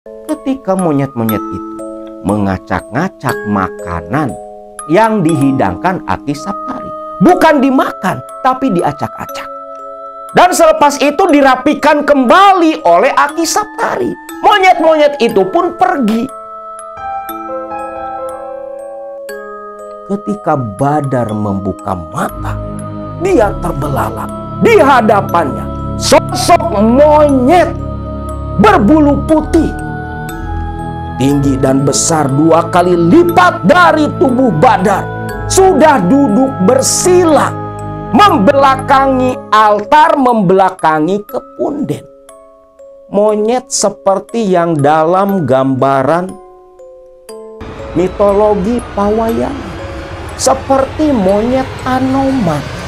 Ketika monyet-monyet itu mengacak-ngacak makanan yang dihidangkan Aki Saptari, bukan dimakan, tapi diacak-acak. Dan selepas itu dirapikan kembali oleh Aki Saptari. Monyet-monyet itu pun pergi. Ketika Badar membuka mata, dia terbelalak. Di hadapannya sosok monyet berbulu putih, tinggi dan besar 2 kali lipat dari tubuh Badar, sudah duduk bersila membelakangi altar, membelakangi kepunden. Monyet seperti yang dalam gambaran mitologi pawayangan, seperti monyet Anoman.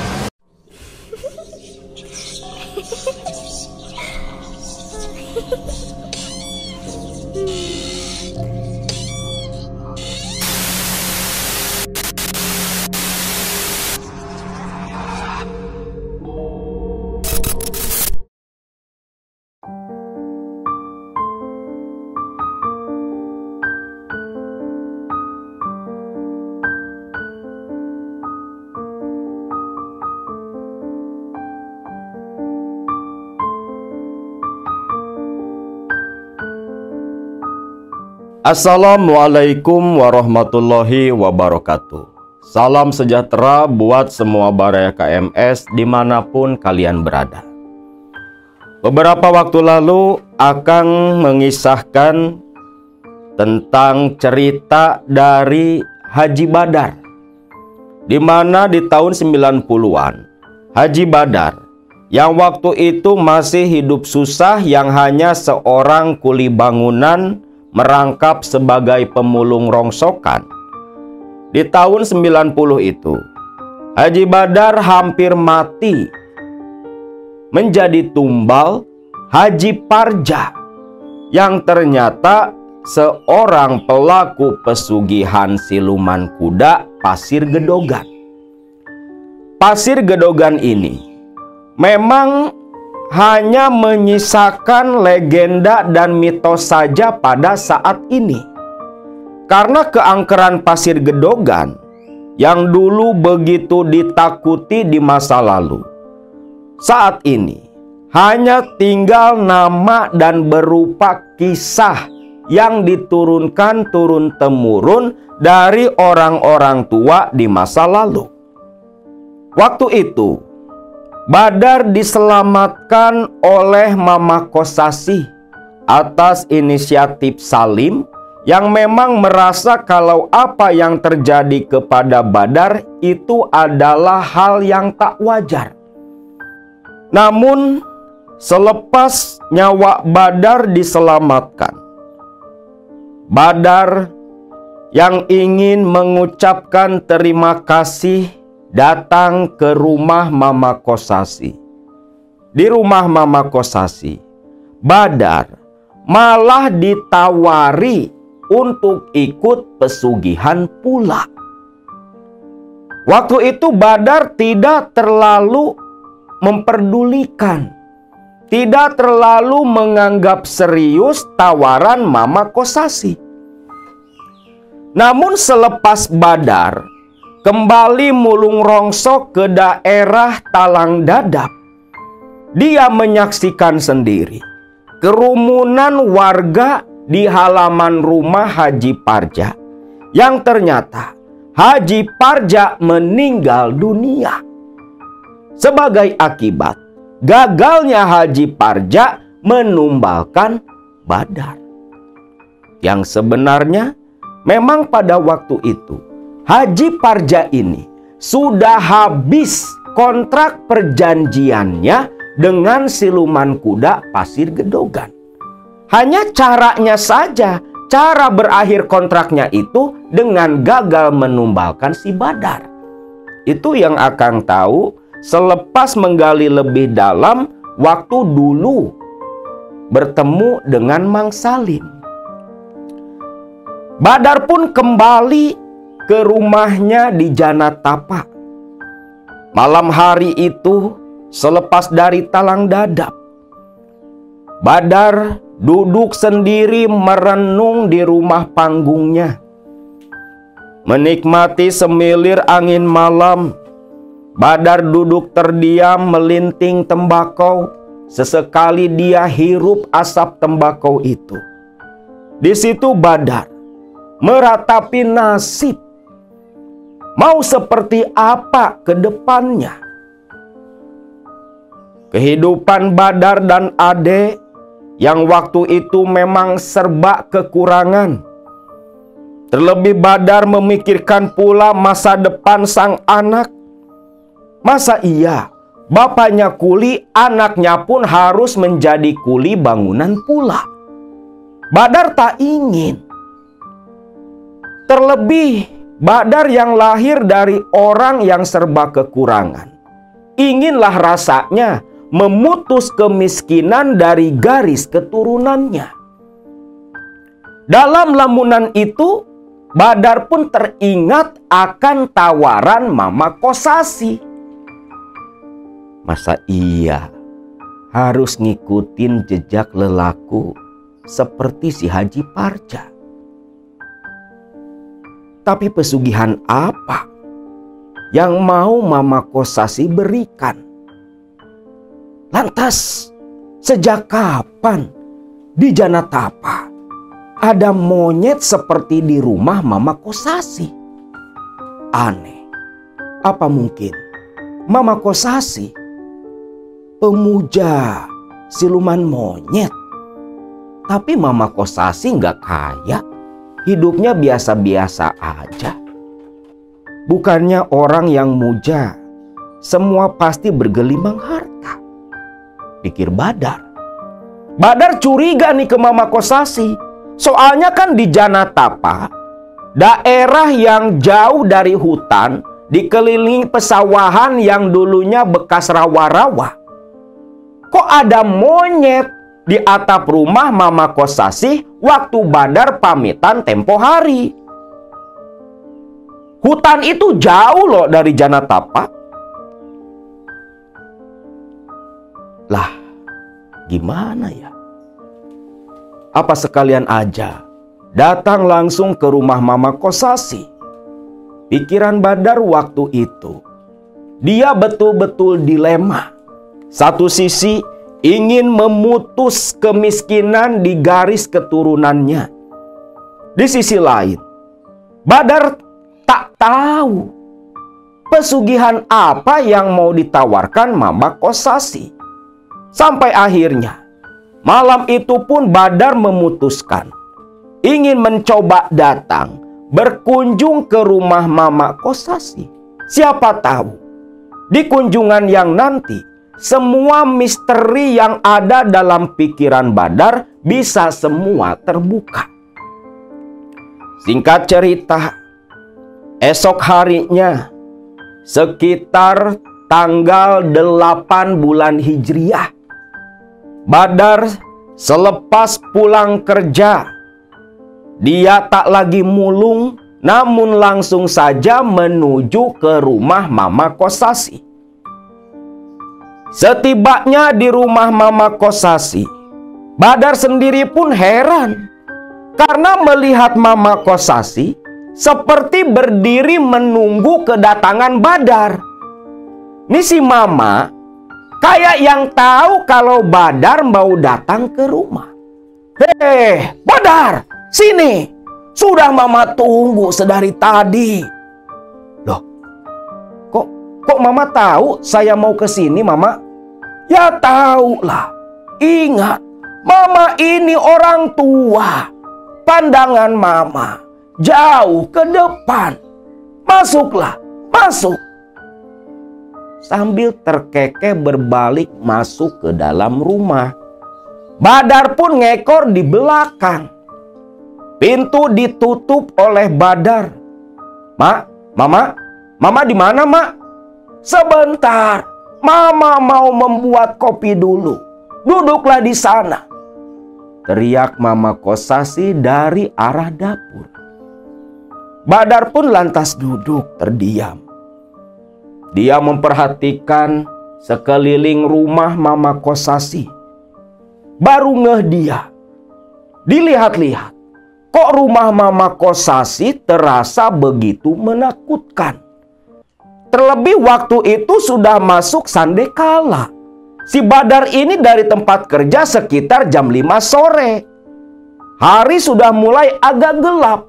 Assalamualaikum warahmatullahi wabarakatuh. Salam sejahtera buat semua Baraya KMS dimanapun kalian berada. Beberapa waktu lalu Akang mengisahkan tentang cerita dari Haji Badar, di mana di tahun 90-an Haji Badar yang waktu itu masih hidup susah, yang hanya seorang kuli bangunan merangkap sebagai pemulung rongsokan. Di tahun 90 itu Haji Badar hampir mati menjadi tumbal Haji Parja, yang ternyata seorang pelaku pesugihan siluman kuda Pasir Gedogan. Pasir Gedogan ini memang hanya menyisakan legenda dan mitos saja pada saat ini. Karena keangkeran Pasir Gedogan yang dulu begitu ditakuti di masa lalu, saat ini hanya tinggal nama dan berupa kisah yang diturunkan turun-temurun dari orang-orang tua di masa lalu. Waktu itu Badar diselamatkan oleh Mama Kosasih atas inisiatif Salim, yang memang merasa kalau apa yang terjadi kepada Badar itu adalah hal yang tak wajar. Namun selepas nyawa Badar diselamatkan, Badar yang ingin mengucapkan terima kasih datang ke rumah Mama Kosasih. Di rumah Mama Kosasih, Badar malah ditawari untuk ikut pesugihan pula. Waktu itu Badar tidak terlalu memperdulikan, tidak terlalu menganggap serius tawaran Mama Kosasih. Namun selepas Badar kembali mulung rongsok ke daerah Talang Dadap, dia menyaksikan sendiri kerumunan warga di halaman rumah Haji Parja, yang ternyata Haji Parja meninggal dunia. Sebagai akibat gagalnya Haji Parja menumbalkan Badar, yang sebenarnya memang pada waktu itu Haji Parja ini sudah habis kontrak perjanjiannya dengan siluman kuda Pasir Gedogan. Hanya caranya saja, cara berakhir kontraknya itu dengan gagal menumbalkan si Badar. Itu yang Akang tahu selepas menggali lebih dalam waktu dulu bertemu dengan Mang Salim. Badar pun kembali ke rumahnya di Janatapa. Malam hari itu selepas dari Talang Dadap, Badar duduk sendiri merenung di rumah panggungnya. Menikmati semilir angin malam, Badar duduk terdiam melinting tembakau. Sesekali dia hirup asap tembakau itu. Di situ Badar meratapi nasib. Mau seperti apa ke depannya? Kehidupan Badar dan Ade yang waktu itu memang serba kekurangan. Terlebih Badar memikirkan pula masa depan sang anak. Masa iya bapaknya kuli, anaknya pun harus menjadi kuli bangunan pula? Badar tak ingin. Terlebih Badar yang lahir dari orang yang serba kekurangan. Inginlah rasanya memutus kemiskinan dari garis keturunannya. Dalam lamunan itu, Badar pun teringat akan tawaran Mama Kosasi. Masa iya harus ngikutin jejak lelaku seperti si Haji Parja? Tapi pesugihan apa yang mau Mama Kosasi berikan? Lantas, sejak kapan di Janatapa ada monyet seperti di rumah Mama Kosasi? Aneh. Apa mungkin Mama Kosasi pemuja siluman monyet? Tapi Mama Kosasi nggak kaya, hidupnya biasa-biasa aja. Bukannya orang yang muja semua pasti bergelimang harta, pikir Badar. Badar curiga nih ke Mama Kosasi. Soalnya kan di Janatapa, daerah yang jauh dari hutan, dikelilingi pesawahan yang dulunya bekas rawa-rawa. Kok ada monyet di atap rumah Mama Kosasi waktu Badar pamitan tempo hari? Hutan itu jauh loh dari Janatapa. Lah, gimana ya? Apa sekalian aja datang langsung ke rumah Mama Kosasi? Pikiran Badar waktu itu. Dia betul-betul dilema. Satu sisi ingin memutus kemiskinan di garis keturunannya. Di sisi lain, Badar tak tahu pesugihan apa yang mau ditawarkan Mama Kosasi. Sampai akhirnya malam itu pun Badar memutuskan ingin mencoba datang berkunjung ke rumah Mama Kosasi. Siapa tahu di kunjungan yang nanti semua misteri yang ada dalam pikiran Badar bisa semua terbuka. Singkat cerita, esok harinya sekitar tanggal 8 bulan Hijriah, Badar selepas pulang kerja, dia tak lagi mulung, namun langsung saja menuju ke rumah Mama Kosasi. Setibanya di rumah Mama Kosasi, Badar sendiri pun heran karena melihat Mama Kosasi seperti berdiri menunggu kedatangan Badar. Nih si Mama kayak yang tahu kalau Badar mau datang ke rumah. Hei, Badar, sini. Sudah Mama tunggu sedari tadi. Loh, kok Mama tahu saya mau ke sini, Mama? Ya tahu lah. Ingat, Mama ini orang tua. Pandangan Mama jauh ke depan. Masuklah, masuk. Sambil terkekeh berbalik masuk ke dalam rumah. Badar pun ngekor di belakang. Pintu ditutup oleh Badar. Mama di mana, Mak? Sebentar, Mama mau membuat kopi dulu. Duduklah di sana, teriak Mama Kosasi dari arah dapur. Badar pun lantas duduk terdiam. Dia memperhatikan sekeliling rumah Mama Kosasi. Baru ngeh dia Dilihat-lihat, kok rumah Mama Kosasi terasa begitu menakutkan. Terlebih waktu itu sudah masuk sandekala. Si Badar ini dari tempat kerja sekitar jam 5 sore. Hari sudah mulai agak gelap.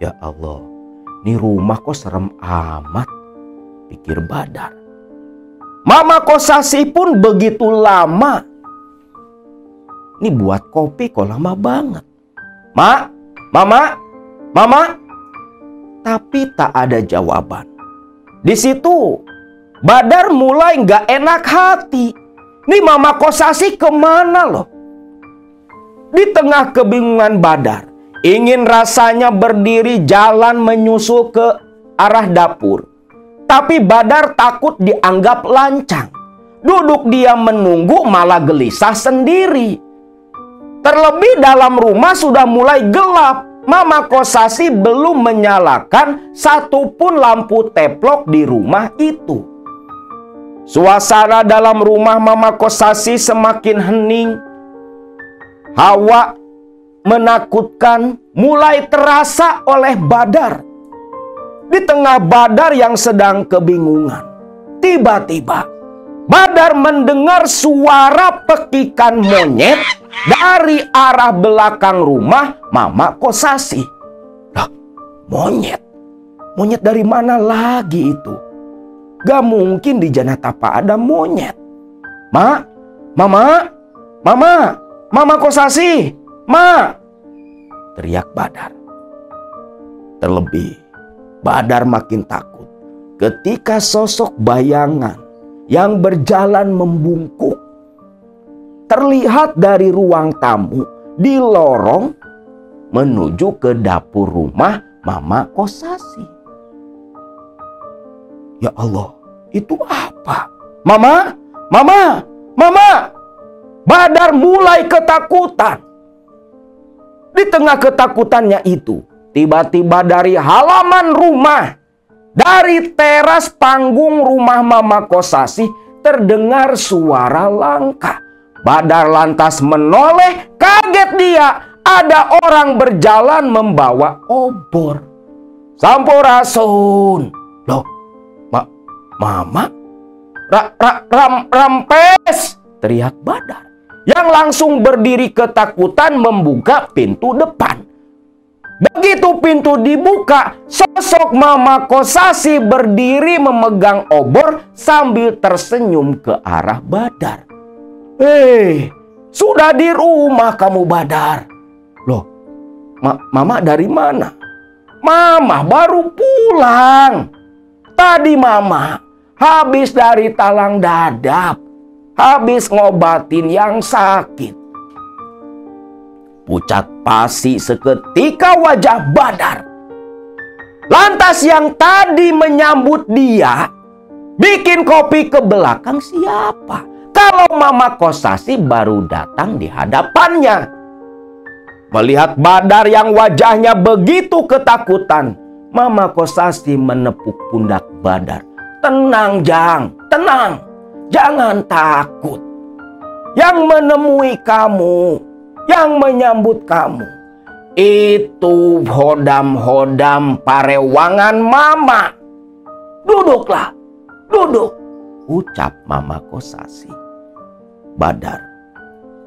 Ya Allah, ini rumah kok serem amat, pikir Badar. Mama Kosasi pun begitu lama. Ini buat kopi kok lama banget. Mak, Mama. Tapi tak ada jawaban. Di situ Badar mulai nggak enak hati. Nih Mama Kosasi kemana loh? Di tengah kebingungan Badar, ingin rasanya berdiri jalan menyusul ke arah dapur. Tapi Badar takut dianggap lancang. Duduk diam menunggu malah gelisah sendiri. Terlebih dalam rumah sudah mulai gelap. Mama Kosasi belum menyalakan satupun lampu teplok di rumah itu. Suasana dalam rumah Mama Kosasi semakin hening. Hawa menakutkan mulai terasa oleh Badar. Di tengah Badar yang sedang kebingungan, tiba-tiba Badar mendengar suara pekikan monyet dari arah belakang rumah Mama Kosasi. Lah, monyet? Monyet dari mana lagi itu? Gak mungkin di Janatapa ada monyet. Mama Kosasi, teriak Badar. Terlebih, Badar makin takut ketika sosok bayangan yang berjalan membungkuk terlihat dari ruang tamu di lorong menuju ke dapur rumah Mama Kosasi. Ya Allah, itu apa? Mama! Badar mulai ketakutan. Di tengah ketakutannya itu, tiba-tiba dari halaman rumah, dari teras panggung rumah Mama Kosasi terdengar suara langkah. Badar lantas menoleh, kaget dia. Ada orang berjalan membawa obor. Sampurasun. Loh, Mama? Rampes, teriak Badar. Yang langsung berdiri ketakutan membuka pintu depan. Begitu pintu dibuka, sosok Mama Kosasi berdiri memegang obor sambil tersenyum ke arah Badar. Sudah di rumah kamu, Badar. Loh, Mama dari mana? Mama baru pulang. Tadi Mama habis dari Talang Dadap, habis ngobatin yang sakit. Pucat pasi seketika wajah Badar. Lantas yang tadi menyambut dia, bikin kopi ke belakang siapa? Kalau Mama Kosasi baru datang di hadapannya. Melihat Badar yang wajahnya begitu ketakutan, Mama Kosasi menepuk pundak Badar. Tenang, Jang, tenang. Jangan takut. Yang menemui kamu, yang menyambut kamu, itu hodam-hodam parewangan Mama. Duduklah, duduk, ucap Mama Kosasi. Badar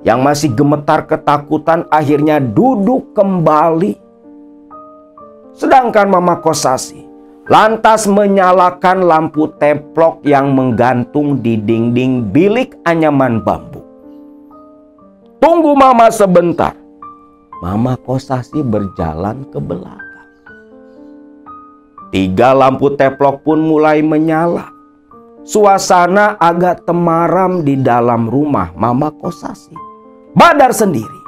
yang masih gemetar ketakutan akhirnya duduk kembali. Sedangkan Mama Kosasi lantas menyalakan lampu teplok yang menggantung di dinding bilik anyaman bambu. Tunggu Mama sebentar. Mama Kosasi berjalan ke belakang. 3 lampu teplok pun mulai menyala. Suasana agak temaram di dalam rumah Mama Kosasi. Badar sendiri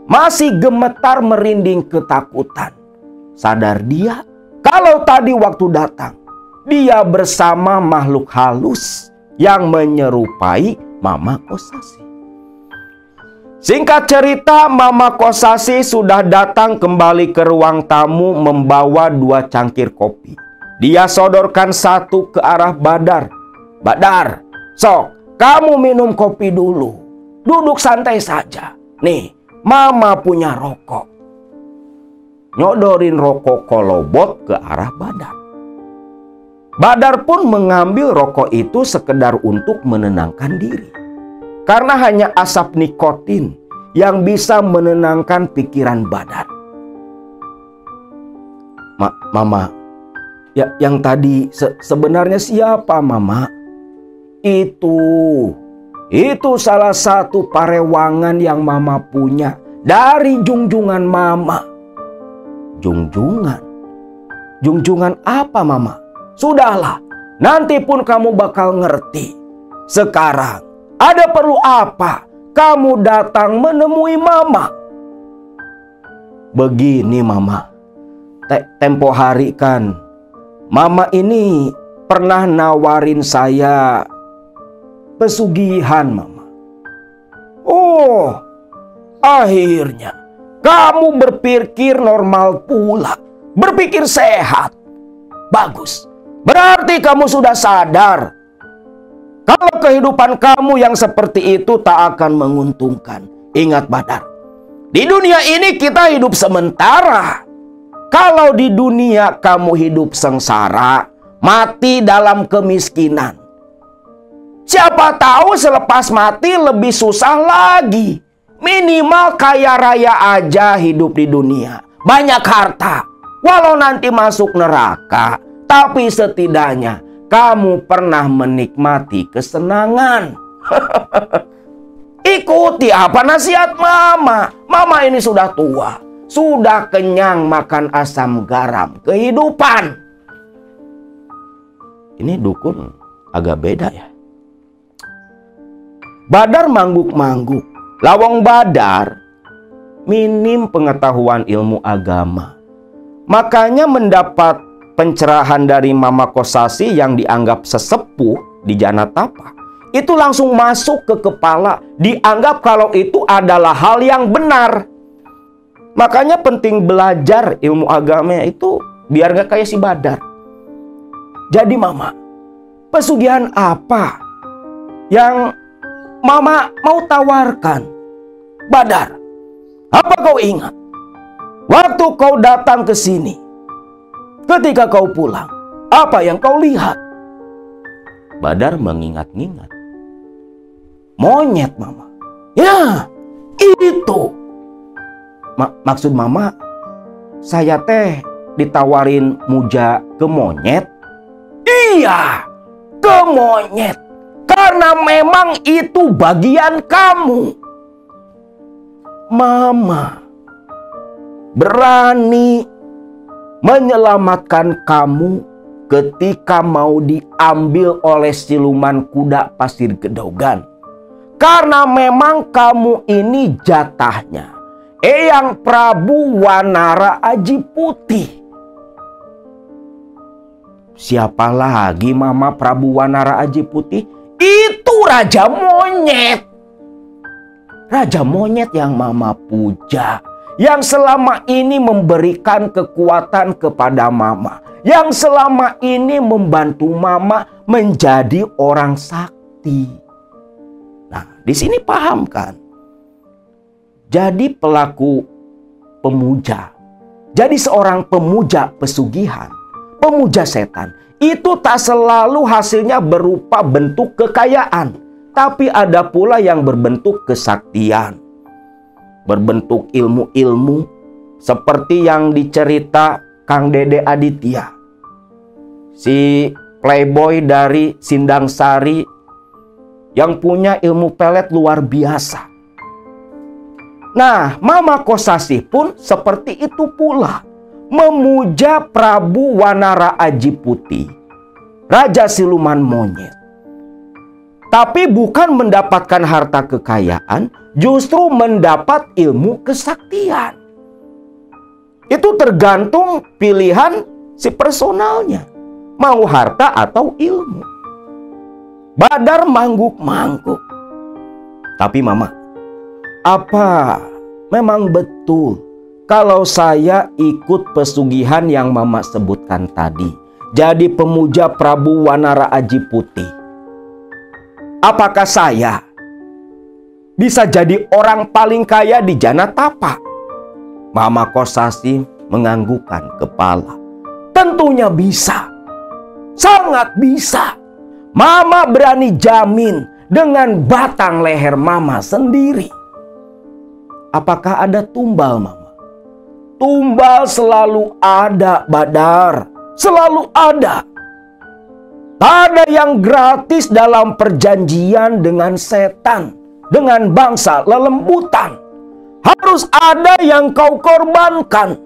masih gemetar merinding ketakutan. Sadar dia kalau tadi waktu datang, dia bersama makhluk halus yang menyerupai Mama Kosasi. Singkat cerita, Mama Kosasi sudah datang kembali ke ruang tamu membawa 2 cangkir kopi. Dia sodorkan 1 ke arah Badar. Badar, sok, kamu minum kopi dulu. Duduk santai saja. Nih, Mama punya rokok. Nyodorin rokok kolobot ke arah Badar. Badar pun mengambil rokok itu sekedar untuk menenangkan diri. Karena hanya asap nikotin yang bisa menenangkan pikiran Badar. Mama, ya, yang tadi sebenarnya siapa, Mama? Itu salah satu parewangan yang Mama punya dari junjungan Mama. Junjungan apa, Mama? Sudahlah, nanti pun kamu bakal ngerti. Sekarang, ada perlu apa kamu datang menemui Mama? Begini, Mama. Tempo hari kan, Mama ini pernah nawarin saya pesugihan, Mama. Oh, akhirnya kamu berpikir normal pula. Berpikir sehat. Bagus. Berarti kamu sudah sadar kalau kehidupan kamu yang seperti itu tak akan menguntungkan. Ingat, Badar, di dunia ini kita hidup sementara. Kalau di dunia kamu hidup sengsara, mati dalam kemiskinan, siapa tahu selepas mati lebih susah lagi. Minimal kaya raya aja hidup di dunia, banyak harta. Walau nanti masuk neraka, tapi setidaknya kamu pernah menikmati kesenangan. Ikuti apa nasihat Mama. Mama ini sudah tua, sudah kenyang makan asam garam kehidupan. Ini dukun agak beda ya. Badar mangguk-mangguk. Lawang Badar minim pengetahuan ilmu agama. Makanya mendapat pencerahan dari Mama Kosasi yang dianggap sesepuh di Janatapa, itu langsung masuk ke kepala. Dianggap kalau itu adalah hal yang benar. Makanya penting belajar ilmu agama itu biar gak kayak si Badar. Jadi Mama, pesugihan apa yang Mama mau tawarkan? Badar, apa kau ingat? Waktu kau datang ke sini, ketika kau pulang, apa yang kau lihat? Badar mengingat-ingat. Monyet, Mama. Ya, itu. Maksud Mama, saya teh ditawarin muja ke monyet? Iya, ke monyet. Karena memang itu bagian kamu. Mama berani menyelamatkan kamu ketika mau diambil oleh siluman kuda Pasir Gedogan. Karena memang kamu ini jatahnya Eyang Prabu Wanara Aji Putih. Siapa lagi Mama Prabu Wanara Aji Putih? Itu Raja Monyet. Raja Monyet yang Mama puja, yang selama ini memberikan kekuatan kepada Mama, yang selama ini membantu Mama menjadi orang sakti. Nah, di sini paham kan? Jadi pelaku pemuja, jadi seorang pemuja pesugihan, pemuja setan, itu tak selalu hasilnya berupa bentuk kekayaan, tapi ada pula yang berbentuk kesaktian, berbentuk ilmu-ilmu seperti yang dicerita Kang Dede Aditya, si playboy dari Sindang Sari yang punya ilmu pelet luar biasa. Nah, Mama Kosasi pun seperti itu pula, memuja Prabu Wanara Aji Putih, Raja Siluman Monyet. Tapi bukan mendapatkan harta kekayaan, justru mendapat ilmu kesaktian. Itu tergantung pilihan si personalnya, mau harta atau ilmu. Badar mangguk-mangguk. Tapi Mama, apa memang betul kalau saya ikut pesugihan yang Mama sebutkan tadi, jadi pemuja Prabu Wanara Aji Putih? Apakah saya bisa jadi orang paling kaya di Janatapa? Mama Kosasi menganggukkan kepala. Tentunya bisa. Sangat bisa. Mama berani jamin dengan batang leher Mama sendiri. Apakah ada tumbal, Mama? Tumbal selalu ada, Badar. Selalu ada. Tak ada yang gratis dalam perjanjian dengan setan, dengan bangsa lelembutan. Harus ada yang kau korbankan.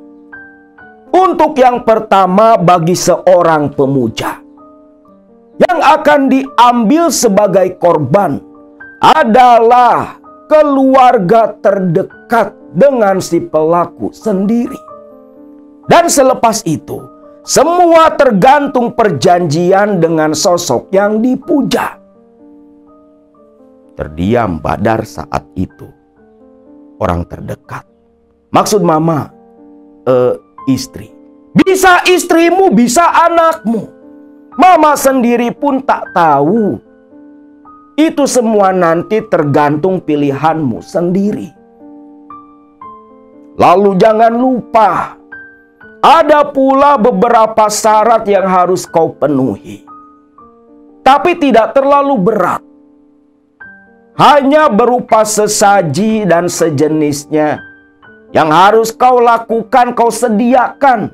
Untuk yang pertama, bagi seorang pemuja, yang akan diambil sebagai korban adalah keluarga terdekat dengan si pelaku sendiri. Dan selepas itu, semua tergantung perjanjian dengan sosok yang dipuja. Terdiam Badar saat itu. Orang terdekat. Maksud Mama, istri. Bisa istrimu, bisa anakmu. Mama sendiri pun tak tahu. Itu semua nanti tergantung pilihanmu sendiri. Lalu jangan lupa, ada pula beberapa syarat yang harus kau penuhi. Tapi tidak terlalu berat. Hanya berupa sesaji dan sejenisnya yang harus kau lakukan, kau sediakan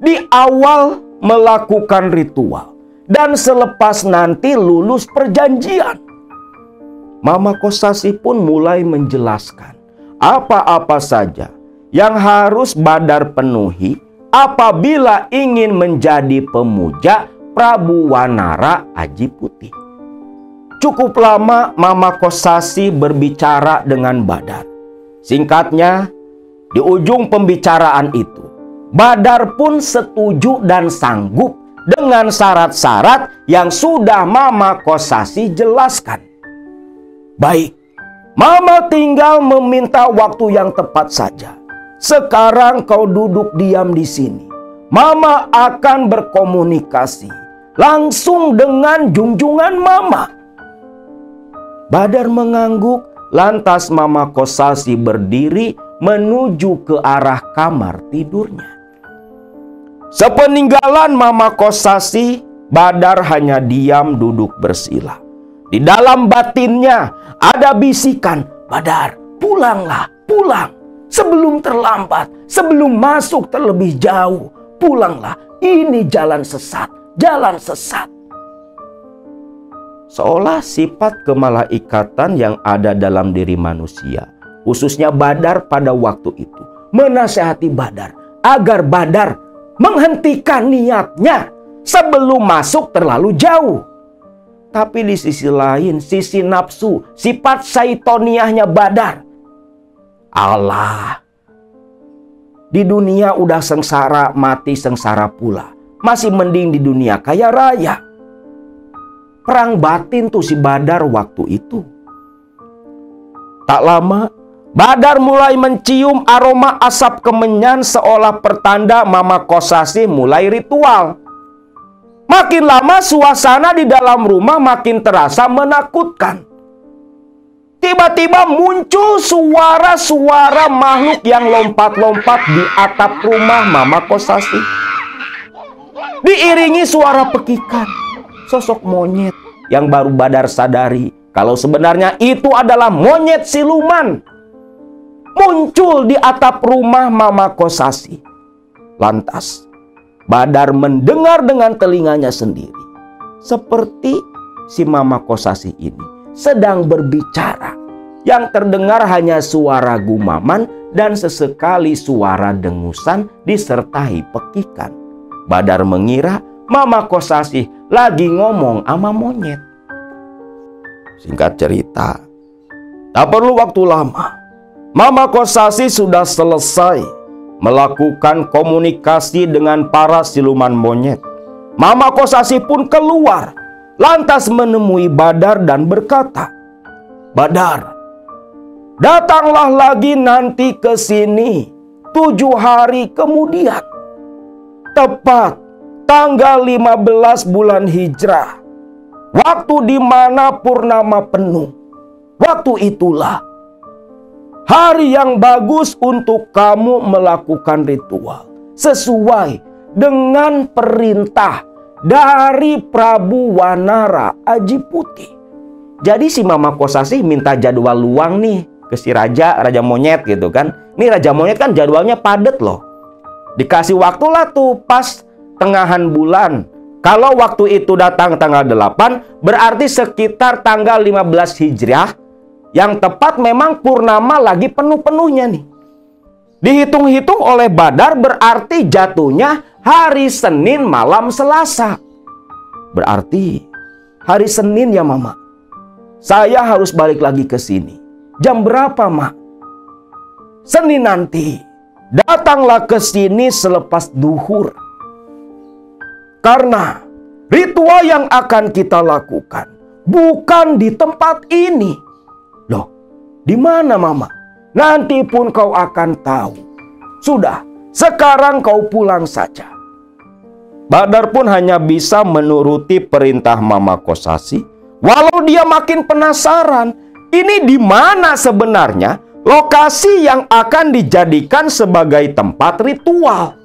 di awal melakukan ritual dan selepas nanti lulus perjanjian. Mama Kosasi pun mulai menjelaskan apa-apa saja yang harus Badar penuhi apabila ingin menjadi pemuja Prabu Wanara Aji Putih. Cukup lama Mama Kosasi berbicara dengan Badar. Singkatnya, di ujung pembicaraan itu, Badar pun setuju dan sanggup dengan syarat-syarat yang sudah Mama Kosasi jelaskan. Baik, Mama tinggal meminta waktu yang tepat saja. Sekarang kau duduk diam di sini. Mama akan berkomunikasi langsung dengan junjungan Mama. Badar mengangguk, lantas Mama Kosasi berdiri menuju ke arah kamar tidurnya. Sepeninggalan Mama Kosasi, Badar hanya diam duduk bersila. Di dalam batinnya ada bisikan, Badar, pulanglah, pulang. Sebelum terlambat, sebelum masuk terlebih jauh, pulanglah. Ini jalan sesat, jalan sesat. Seolah sifat kemalaikatan yang ada dalam diri manusia, khususnya Badar pada waktu itu, menasihati Badar agar Badar menghentikan niatnya sebelum masuk terlalu jauh. Tapi di sisi lain, sisi nafsu, sifat syaitoniahnya Badar. Allah, di dunia udah sengsara, mati sengsara pula. Masih mending di dunia kaya raya. Perang batin tuh si Badar waktu itu. Tak lama, Badar mulai mencium aroma asap kemenyan seolah pertanda Mama Kosasi mulai ritual. Makin lama suasana di dalam rumah makin terasa menakutkan. Tiba-tiba muncul suara-suara makhluk yang lompat-lompat di atap rumah Mama Kosasi. Diiringi suara pekikan. Sosok monyet yang baru Badar sadari kalau sebenarnya itu adalah monyet siluman. Muncul di atap rumah Mama Kosasi. Lantas Badar mendengar dengan telinganya sendiri. Seperti si Mama Kosasi ini sedang berbicara. Yang terdengar hanya suara gumaman dan sesekali suara dengusan disertai pekikan. Badar mengira Mama Kosasi lagi ngomong sama monyet. Singkat cerita, tak perlu waktu lama, Mama Kosasi sudah selesai melakukan komunikasi dengan para siluman monyet. Mama Kosasi pun keluar, lantas menemui Badar dan berkata, Badar, datanglah lagi nanti ke sini 7 hari kemudian. Tepat tanggal 15 bulan Hijrah, waktu di mana purnama penuh. Waktu itulah hari yang bagus untuk kamu melakukan ritual sesuai dengan perintah dari Prabu Wanara Aji Putih. Jadi si Mama Kosasih minta jadwal luang nih ke si raja monyet gitu kan. Ini raja monyet kan jadwalnya padet loh. Dikasih waktu lah tuh pas tengahan bulan. Kalau waktu itu datang tanggal 8, berarti sekitar tanggal 15 Hijriah, yang tepat memang purnama lagi penuh-penuhnya nih. Dihitung-hitung oleh Badar berarti jatuhnya hari Senin malam Selasa. Berarti hari Senin ya Mama. Saya harus balik lagi ke sini. Jam berapa, Mak? Senin nanti. Datanglah ke sini selepas duhur. Karena ritual yang akan kita lakukan bukan di tempat ini. Loh, di mana Mama? Nanti pun kau akan tahu. Sudah, sekarang kau pulang saja. Badar pun hanya bisa menuruti perintah Mama Kosasih. Walau dia makin penasaran, ini di mana sebenarnya lokasi yang akan dijadikan sebagai tempat ritual.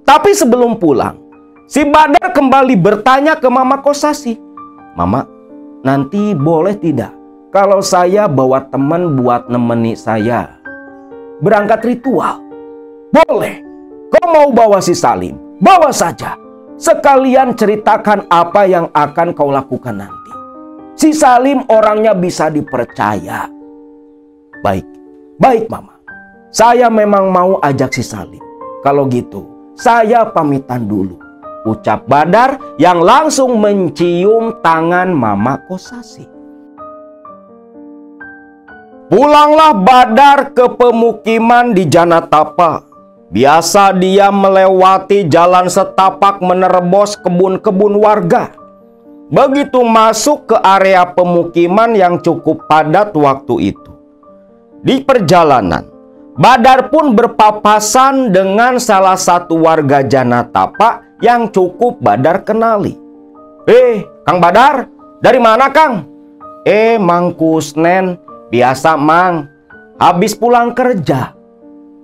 Tapi sebelum pulang, si Badar kembali bertanya ke Mama Kosasih. Mama, nanti boleh tidak kalau saya bawa teman buat nemeni saya berangkat ritual? Boleh. Kau mau bawa si Salim? Bawa saja. Sekalian ceritakan apa yang akan kau lakukan nanti. Si Salim orangnya bisa dipercaya. Baik, baik Mama. Saya memang mau ajak si Salim. Kalau gitu, saya pamitan dulu. Ucap Badar yang langsung mencium tangan Mama Kosasih. Pulanglah Badar ke pemukiman di Janatapa. Biasa dia melewati jalan setapak menerobos kebun-kebun warga. Begitu masuk ke area pemukiman yang cukup padat waktu itu. Di perjalanan, Badar pun berpapasan dengan salah satu warga Janatapa yang cukup Badar kenali. Kang Badar, dari mana Kang? Mang Kusnen, biasa Mang, habis pulang kerja.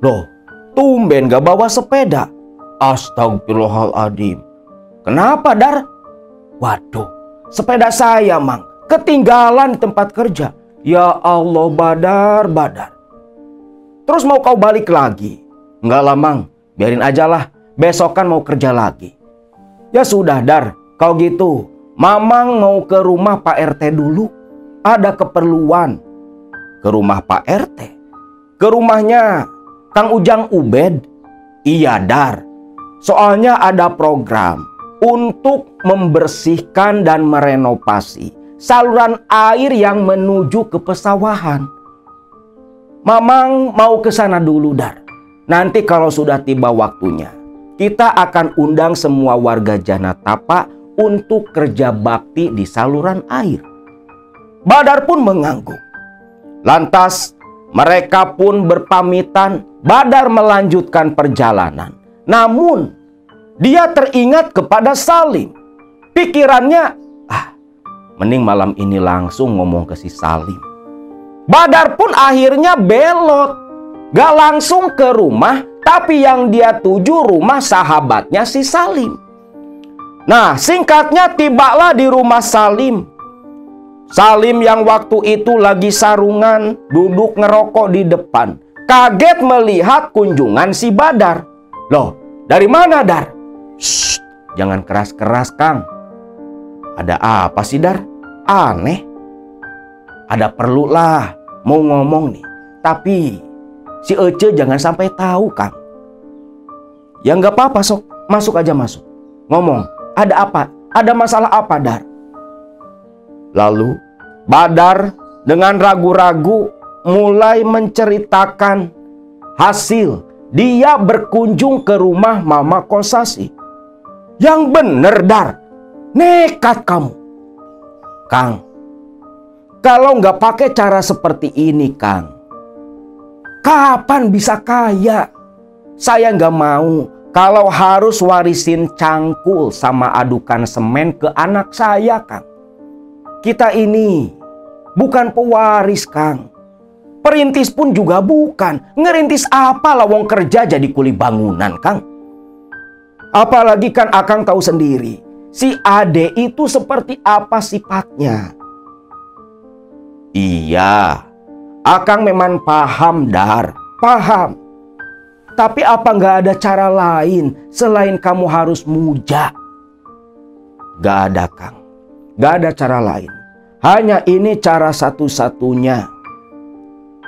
Loh, tumben gak bawa sepeda? Astagfirullahaladzim. Kenapa Dar? Waduh, sepeda saya Mang ketinggalan di tempat kerja. Ya Allah Badar. Terus mau kau balik lagi? Enggak lah Mang, biarin aja lah, besok kan mau kerja lagi. Ya sudah Dar, kau gitu Mamang mau ke rumah Pak RT dulu. Ada keperluan. Ke rumah Pak RT? Ke rumahnya Kang Ujang Ubed? Iya Dar, soalnya ada program untuk membersihkan dan merenovasi saluran air yang menuju ke pesawahan. Mamang mau ke sana dulu Dar. Nanti kalau sudah tiba waktunya, kita akan undang semua warga Janatapa untuk kerja bakti di saluran air. Badar pun mengangguk. Lantas mereka pun berpamitan. Badar melanjutkan perjalanan. Namun dia teringat kepada Salim. Pikirannya, mending malam ini langsung ngomong ke si Salim. Badar pun akhirnya belot. Gak langsung ke rumah, tapi yang dia tuju rumah sahabatnya si Salim. Nah, singkatnya tibalah di rumah Salim. Salim yang waktu itu lagi sarungan, duduk ngerokok di depan. Kaget melihat kunjungan si Badar. Loh, dari mana Dar? Shh, jangan keras-keras Kang. Ada apa sih Dar? Aneh. Ada perlu lah, mau ngomong nih. Tapi si Ece jangan sampai tahu Kang. Ya nggak apa-apa sok, masuk aja masuk. Ngomong, ada apa? Ada masalah apa Dar? Lalu Badar dengan ragu-ragu mulai menceritakan hasil dia berkunjung ke rumah Mama Kosasih. Yang bener Dar, nekat kamu. Kang, kalau nggak pakai cara seperti ini Kang, kapan bisa kaya? Saya nggak mau kalau harus warisin cangkul sama adukan semen ke anak saya Kang. Kita ini bukan pewaris, Kang. Perintis pun juga bukan. Ngerintis apa lawang kerja jadi kuli bangunan, Kang? Apalagi kan Akang tahu sendiri, si Ade itu seperti apa sifatnya. Iya, Akang memang paham, Dar. Paham. Tapi apa nggak ada cara lain selain kamu harus muja? Gak ada, Kang. Gak ada cara lain. Hanya ini cara satu-satunya.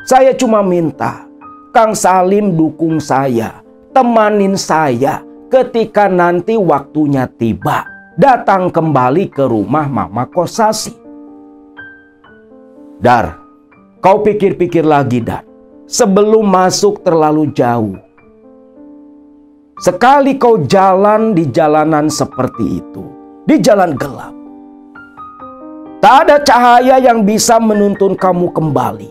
Saya cuma minta Kang Salim dukung saya, temanin saya ketika nanti waktunya tiba, datang kembali ke rumah Mama Kosasi. Dar, kau pikir-pikir lagi, Dar, sebelum masuk terlalu jauh. Sekali kau jalan di jalanan seperti itu, di jalan gelap, tak ada cahaya yang bisa menuntun kamu kembali.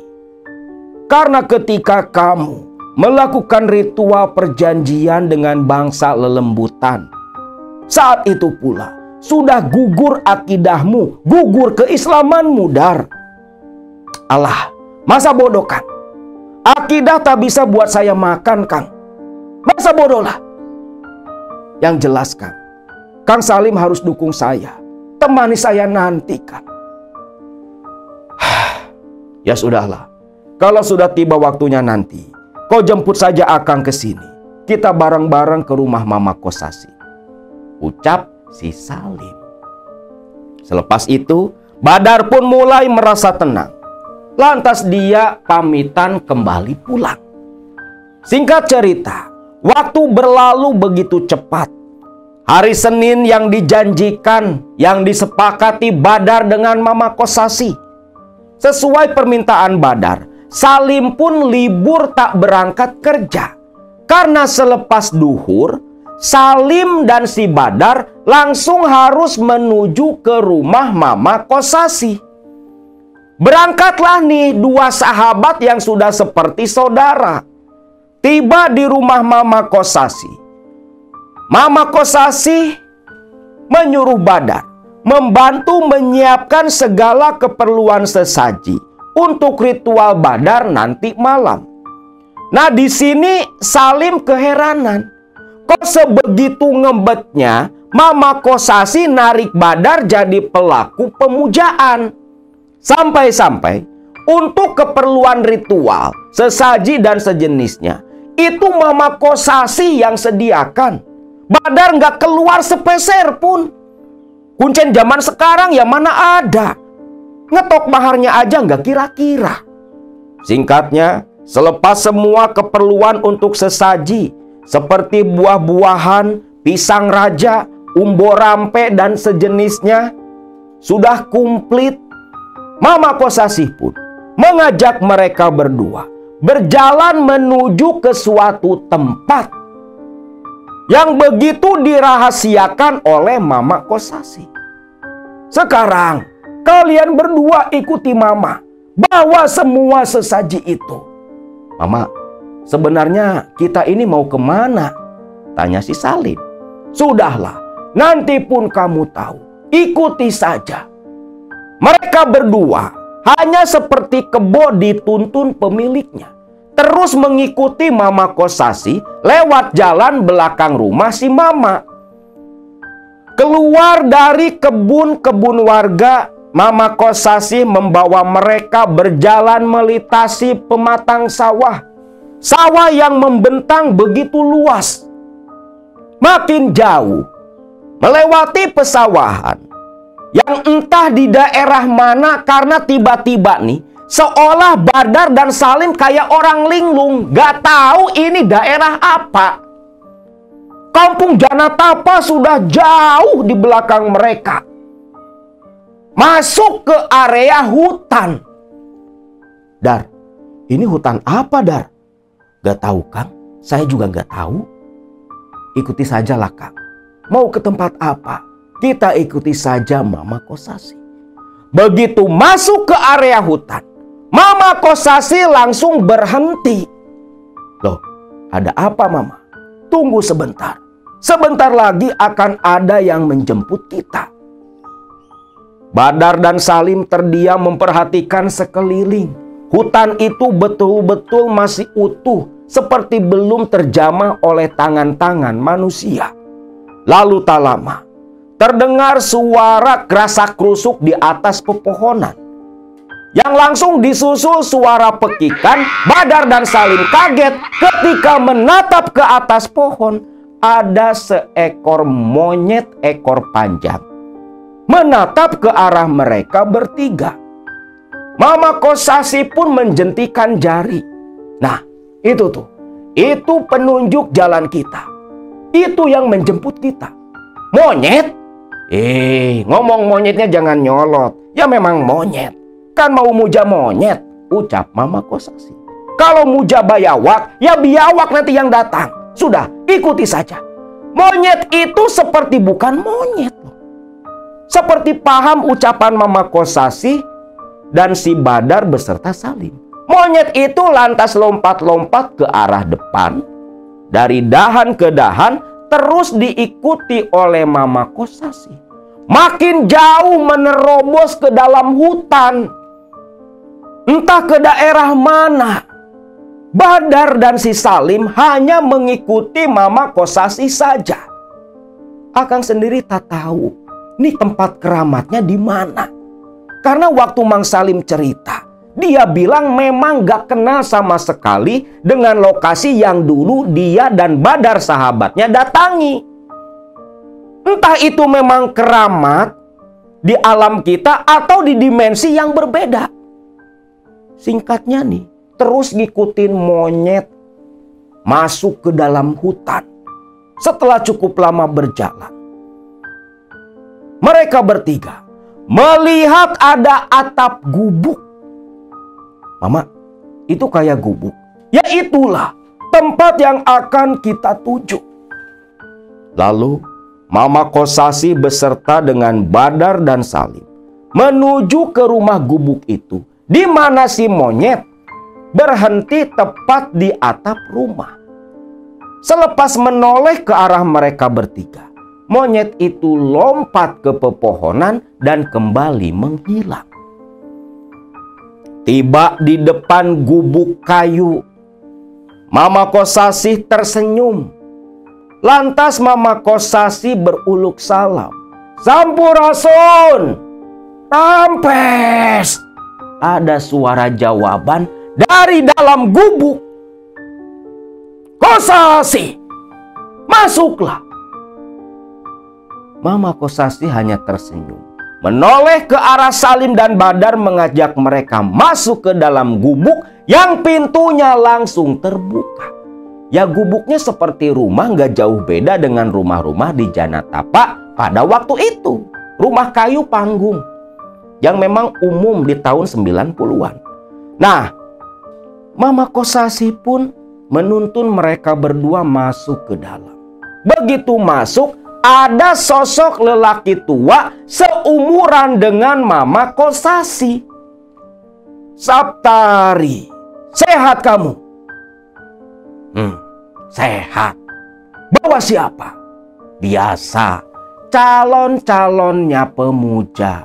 Karena ketika kamu melakukan ritual perjanjian dengan bangsa lelembutan, saat itu pula sudah gugur akidahmu, gugur keislamanmu, Dar. Alah, masa bodoh, Kang? Akidah tak bisa buat saya makan, Kang. Masa bodoh lah. Yang jelas, Kang Salim harus dukung saya, temani saya nanti, Kang. Ya sudahlah. Kalau sudah tiba waktunya nanti, kau jemput saja Akang ke sini. Kita bareng-bareng ke rumah Mama Kosasi, ucap si Salim. Selepas itu, Badar pun mulai merasa tenang. Lantas dia pamitan kembali pulang. Singkat cerita, waktu berlalu begitu cepat. Hari Senin yang dijanjikan, yang disepakati Badar dengan Mama Kosasi. Sesuai permintaan Badar, Salim pun libur tak berangkat kerja. Karena selepas duhur, Salim dan si Badar langsung harus menuju ke rumah Mama Kosasi. Berangkatlah nih dua sahabat yang sudah seperti saudara. Tiba di rumah Mama Kosasi. Mama Kosasi menyuruh Badar membantu menyiapkan segala keperluan sesaji untuk ritual Badar nanti malam. Nah, di sini Salim keheranan. Kok sebegitu ngebetnya Mama Kosasi narik Badar jadi pelaku pemujaan. Sampai-sampai untuk keperluan ritual, sesaji dan sejenisnya, itu Mama Kosasi yang sediakan. Badar nggak keluar sepeser pun. Kuncen zaman sekarang ya mana ada. Ngetok maharnya aja nggak kira-kira. Singkatnya, selepas semua keperluan untuk sesaji seperti buah-buahan, pisang raja, umbo rampe dan sejenisnya sudah komplit, Mama Kosasi pun mengajak mereka berdua berjalan menuju ke suatu tempat yang begitu dirahasiakan oleh Mama Kosasi. Sekarang kalian berdua ikuti Mama, bawa semua sesaji itu. Mama, sebenarnya kita ini mau kemana? Tanya si Salim. Sudahlah, nanti pun kamu tahu. Ikuti saja. Mereka berdua hanya seperti kebo dituntun pemiliknya. Terus mengikuti Mama Kosasi lewat jalan belakang rumah si Mama. Keluar dari kebun-kebun warga, Mama Kosasi membawa mereka berjalan melintasi pematang sawah. Sawah yang membentang begitu luas. Makin jauh, melewati pesawahan yang entah di daerah mana, karena tiba-tiba nih seolah Badar dan Salim kayak orang linglung, gak tahu ini daerah apa. Kampung Janatapa sudah jauh di belakang mereka. Masuk ke area hutan. Dar, ini hutan apa, Dar? Gak tahu, Kang. Saya juga gak tahu. Ikuti sajalah, Kang. Mau ke tempat apa? Kita ikuti saja Mama Kosasi. Begitu masuk ke area hutan, Mama Kosasi langsung berhenti. Loh, ada apa, Mama? Tunggu sebentar. Sebentar lagi akan ada yang menjemput kita. Badar dan Salim terdiam memperhatikan sekeliling. Hutan itu betul-betul masih utuh, seperti belum terjamah oleh tangan-tangan manusia. Lalu tak lama, terdengar suara kerasak-kerusuk di atas pepohonan, yang langsung disusul suara pekikan. Badar dan Salim kaget ketika menatap ke atas pohon. Ada seekor monyet ekor panjang menatap ke arah mereka bertiga. Mama Kosasi pun menjentikan jari. Nah, itu penunjuk jalan kita. Itu yang menjemput kita. Monyet? Ngomong monyetnya jangan nyolot. Ya memang monyet. Kan mau muja monyet, ucap Mama Kosasi. Kalau muja biawak, ya biawak nanti yang datang. Sudah, ikuti saja. Monyet itu seperti bukan monyet. Seperti paham ucapan Mama Kosasi dan si Badar beserta Salim. Monyet itu lantas lompat-lompat ke arah depan. Dari dahan ke dahan, terus diikuti oleh Mama Kosasi. Makin jauh menerobos ke dalam hutan. Entah ke daerah mana. Badar dan si Salim hanya mengikuti Mama Kosasi saja. Akang sendiri tak tahu ini tempat keramatnya di mana. Karena waktu Mang Salim cerita, dia bilang memang gak kenal sama sekali dengan lokasi yang dulu dia dan Badar sahabatnya datangi. Entah itu memang keramat di alam kita atau di dimensi yang berbeda. Singkatnya nih, terus ngikutin monyet masuk ke dalam hutan. Setelah cukup lama berjalan, mereka bertiga melihat ada atap gubuk. Mama, itu kayak gubuk. Ya itulah tempat yang akan kita tuju. Lalu Mama Kosasi beserta dengan Badar dan Salim menuju ke rumah gubuk itu, di mana si monyet berhenti tepat di atap rumah. Selepas menoleh ke arah mereka bertiga, monyet itu lompat ke pepohonan dan kembali menghilang. Tiba di depan gubuk kayu, Mama Kosasi tersenyum. Lantas Mama Kosasi beruluk salam. Sampurasun, rampes. Ada suara jawaban dari dalam gubuk. Kosasi, masuklah. Mama Kosasi hanya tersenyum, menoleh ke arah Salim dan Badar mengajak mereka masuk ke dalam gubuk yang pintunya langsung terbuka. Ya gubuknya seperti rumah, gak jauh beda dengan rumah-rumah di Janatapa pada waktu itu. Rumah kayu panggung yang memang umum di tahun 90-an. Nah, Mama Kosasi pun menuntun mereka berdua masuk ke dalam. Begitu masuk, ada sosok lelaki tua seumuran dengan Mama Kosasi. Saptari, sehat kamu? Sehat. Bawa siapa? Biasa, calon-calonnya pemuja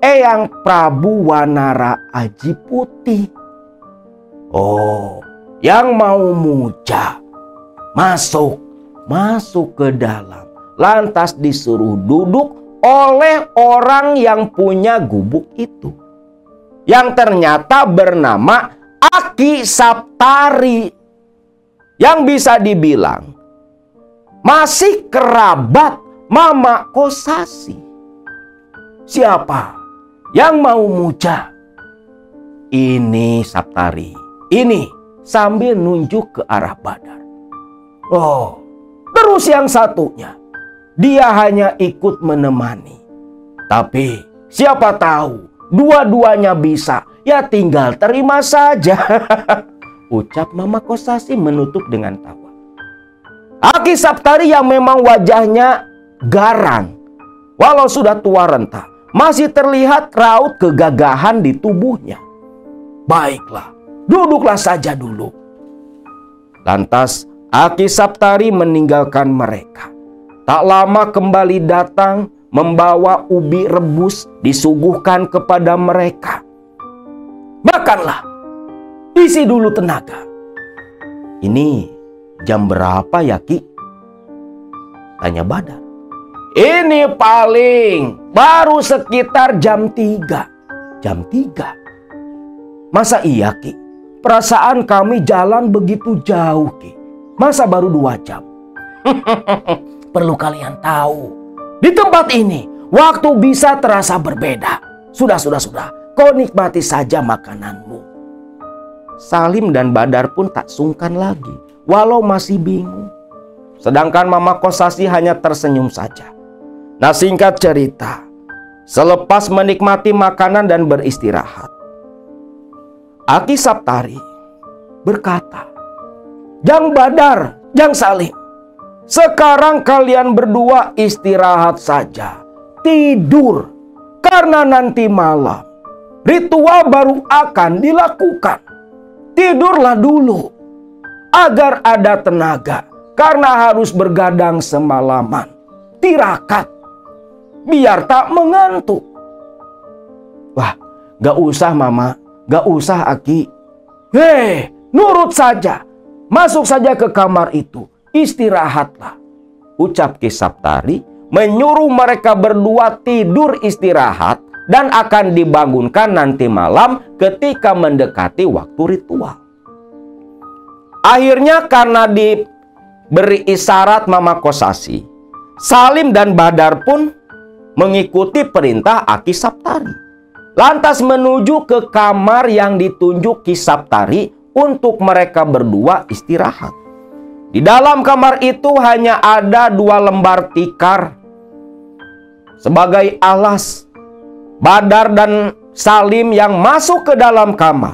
Eyang Prabu Wanara Aji Putih. Oh, yang mau muja masuk ke dalam. Lantas disuruh duduk oleh orang yang punya gubuk itu, yang ternyata bernama Aki Saptari, yang bisa dibilang masih kerabat Mama Kosasi. Siapa yang mau muja? Ini Saptari, ini, sambil nunjuk ke arah Badar. Oh, terus yang satunya, dia hanya ikut menemani. Tapi siapa tahu dua-duanya bisa, ya tinggal terima saja. Ucap Mama Kosasi menutup dengan tawa. Aki Saptari yang memang wajahnya garang, walau sudah tua renta, masih terlihat raut kegagahan di tubuhnya. Baiklah, duduklah saja dulu. Lantas Aki Saptari meninggalkan mereka. Tak lama kembali datang membawa ubi rebus disuguhkan kepada mereka. Makanlah, isi dulu tenaga. Ini jam berapa ya, Ki? Tanya Badar. Ini paling baru sekitar jam 3. Jam 3? Masa iya, Ki? Perasaan kami jalan begitu jauh, Ki. Masa baru 2 jam? Perlu kalian tahu, di tempat ini waktu bisa terasa berbeda. Sudah. Kau nikmati saja makananmu. Salim dan Badar pun tak sungkan lagi, walau masih bingung. Sedangkan Mama Kosasi hanya tersenyum saja. Nah, singkat cerita, selepas menikmati makanan dan beristirahat, Aki Saptari berkata, "Jang Badar, Jang Salim, sekarang kalian berdua istirahat saja, tidur, karena nanti malam ritual baru akan dilakukan. Tidurlah dulu agar ada tenaga, karena harus bergadang semalaman. Tirakat, biar tak mengantuk." Wah, gak usah Mama, gak usah Aki. Hei, nurut saja, masuk saja ke kamar itu, istirahatlah, ucap Ki Saptari, menyuruh mereka berdua tidur istirahat dan akan dibangunkan nanti malam ketika mendekati waktu ritual. Akhirnya karena diberi isyarat Mama Kosasi, Salim dan Badar pun mengikuti perintah Aki Saptari, lantas menuju ke kamar yang ditunjuk Ki Saptari untuk mereka berdua istirahat. Di dalam kamar itu hanya ada 2 lembar tikar sebagai alas. Badar dan Salim yang masuk ke dalam kamar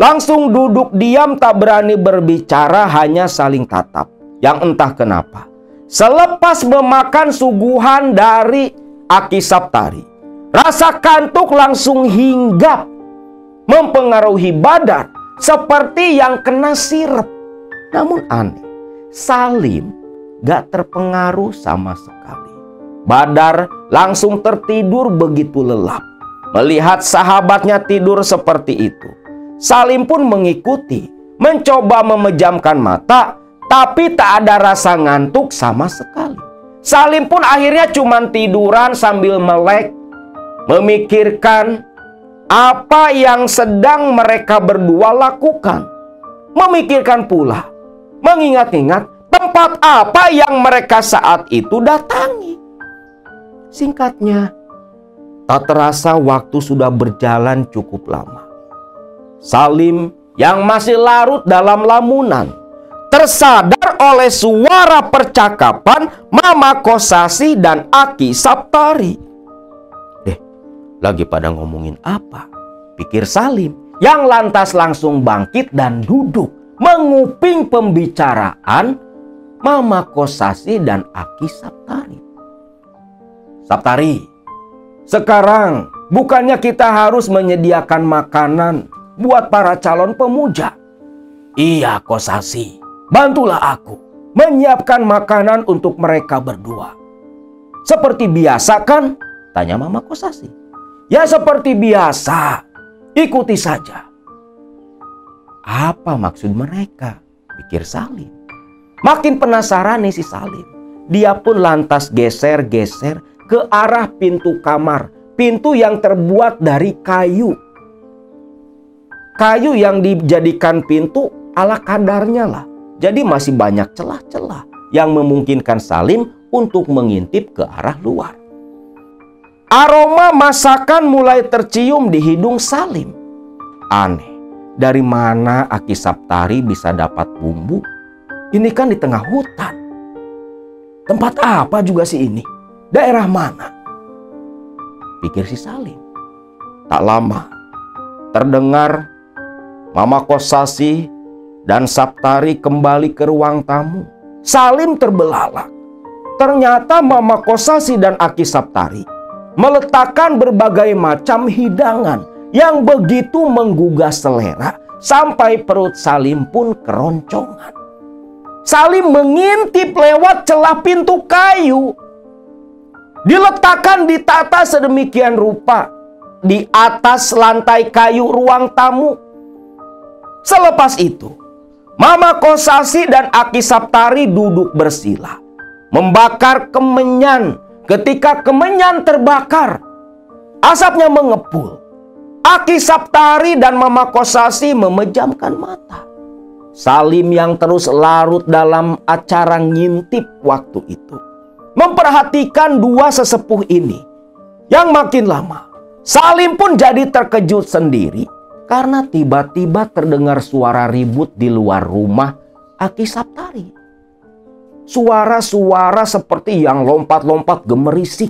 langsung duduk diam, tak berani berbicara, hanya saling tatap. Yang entah kenapa, selepas memakan suguhan dari Aki Saptari, rasa kantuk langsung hinggap mempengaruhi Badar seperti yang kena sirep. Namun aneh, Salim gak terpengaruh sama sekali. Badar langsung tertidur begitu lelap. Melihat sahabatnya tidur seperti itu, Salim pun mengikuti, mencoba memejamkan mata, tapi tak ada rasa ngantuk sama sekali. Salim pun akhirnya cuma tiduran sambil melek, memikirkan apa yang sedang mereka berdua lakukan. Memikirkan pula, mengingat-ingat tempat apa yang mereka saat itu datangi. Singkatnya, tak terasa waktu sudah berjalan cukup lama. Salim yang masih larut dalam lamunan tersadar oleh suara percakapan Mama Kosasi dan Aki Saptari. Lagi pada ngomongin apa? Pikir Salim, yang lantas langsung bangkit dan duduk menguping pembicaraan Mama Kosasi dan Aki Saptari. Saptari, sekarang bukannya kita harus menyediakan makanan buat para calon pemuja? Iya Kosasi, bantulah aku menyiapkan makanan untuk mereka berdua. Seperti biasa kan? Tanya Mama Kosasi. Ya seperti biasa, ikuti saja. Apa maksud mereka? Pikir Salim. Makin penasaran nih si Salim. Dia pun lantas geser-geser ke arah pintu kamar. Pintu yang terbuat dari kayu. Kayu yang dijadikan pintu ala kadarnya lah. Jadi masih banyak celah-celah yang memungkinkan Salim untuk mengintip ke arah luar. Aroma masakan mulai tercium di hidung Salim. Aneh, dari mana Aki Saptari bisa dapat bumbu? Ini kan di tengah hutan. Tempat apa juga sih ini? Daerah mana? Pikir si Salim. Tak lama, terdengar Mama Kosasi dan Saptari kembali ke ruang tamu. Salim terbelalak. Ternyata Mama Kosasi dan Aki Saptari meletakkan berbagai macam hidangan yang begitu menggugah selera sampai perut Salim pun keroncongan. Salim mengintip lewat celah pintu kayu. diletakkan ditata sedemikian rupa di atas lantai kayu ruang tamu. Selepas itu, Mama Kosasi dan Aki Saptari duduk bersila, membakar kemenyan. Ketika kemenyan terbakar, asapnya mengepul. Aki Saptari dan Mama Kosasi memejamkan mata. Salim yang terus larut dalam acara ngintip waktu itu memperhatikan dua sesepuh ini. Yang makin lama, Salim pun jadi terkejut sendiri karena tiba-tiba terdengar suara ribut di luar rumah Aki Saptari. Suara-suara seperti yang lompat-lompat gemerisik,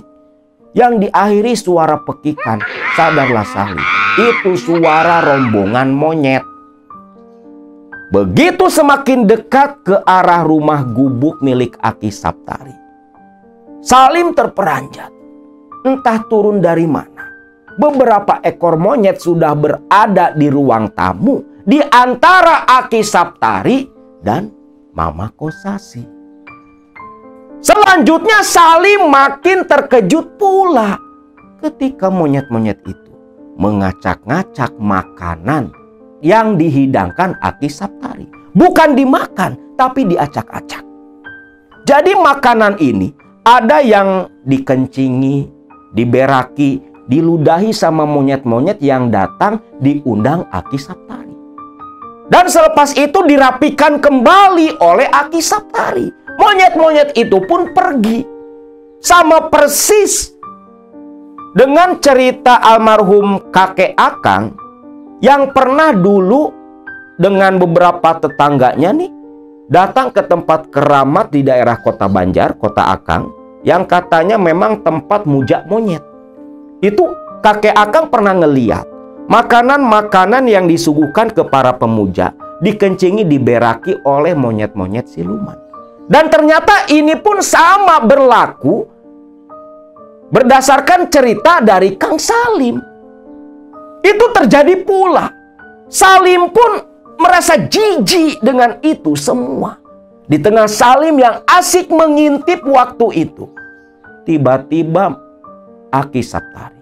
yang diakhiri suara pekikan. Sadarlah Salim, itu suara rombongan monyet. Begitu semakin dekat ke arah rumah gubuk milik Aki Saptari, Salim terperanjat. Entah turun dari mana, beberapa ekor monyet sudah berada di ruang tamu di antara Aki Saptari dan Mama Kosasi. Selanjutnya Salim makin terkejut pula ketika monyet-monyet itu mengacak-ngacak makanan yang dihidangkan Aki Saptari. Bukan dimakan, tapi diacak-acak. Jadi makanan ini ada yang dikencingi, diberaki, diludahi sama monyet-monyet yang datang diundang Aki Saptari. Dan selepas itu dirapikan kembali oleh Aki Saptari. Monyet-monyet itu pun pergi. Sama persis dengan cerita almarhum kakek Akang yang pernah dulu dengan beberapa tetangganya nih datang ke tempat keramat di daerah Kota Banjar, Kota Akang, yang katanya memang tempat mujak monyet. Itu kakek Akang pernah ngeliat makanan-makanan yang disuguhkan ke para pemuja dikencingi, diberaki oleh monyet-monyet siluman. Dan ternyata ini pun sama berlaku berdasarkan cerita dari Kang Salim. Itu terjadi pula. Salim pun merasa jijik dengan itu semua. Di tengah Salim yang asik mengintip waktu itu, tiba-tiba Aki Saptari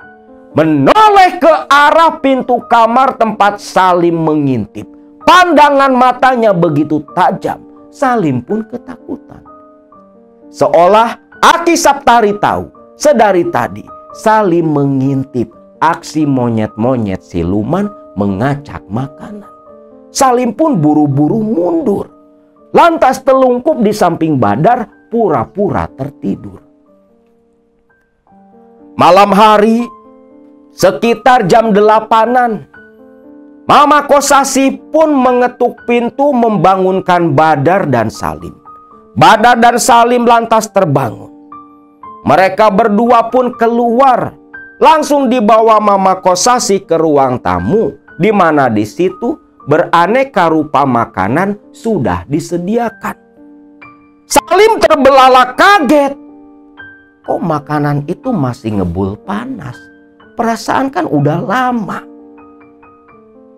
menoleh ke arah pintu kamar tempat Salim mengintip. Pandangan matanya begitu tajam, Salim pun ketakutan. Seolah Aki Saptari tahu sedari tadi Salim mengintip aksi monyet-monyet siluman mengacak makanan. Salim pun buru-buru mundur, lantas telungkup di samping Badar, pura-pura tertidur. Malam hari, sekitar jam 8-an, Mama Kosasi pun mengetuk pintu membangunkan Badar dan Salim. Badar dan Salim lantas terbangun. Mereka berdua pun keluar, langsung dibawa Mama Kosasi ke ruang tamu, di mana di situ beraneka rupa makanan sudah disediakan. Salim terbelalak kaget. Kok makanan itu masih ngebul panas? Perasaan kan udah lama.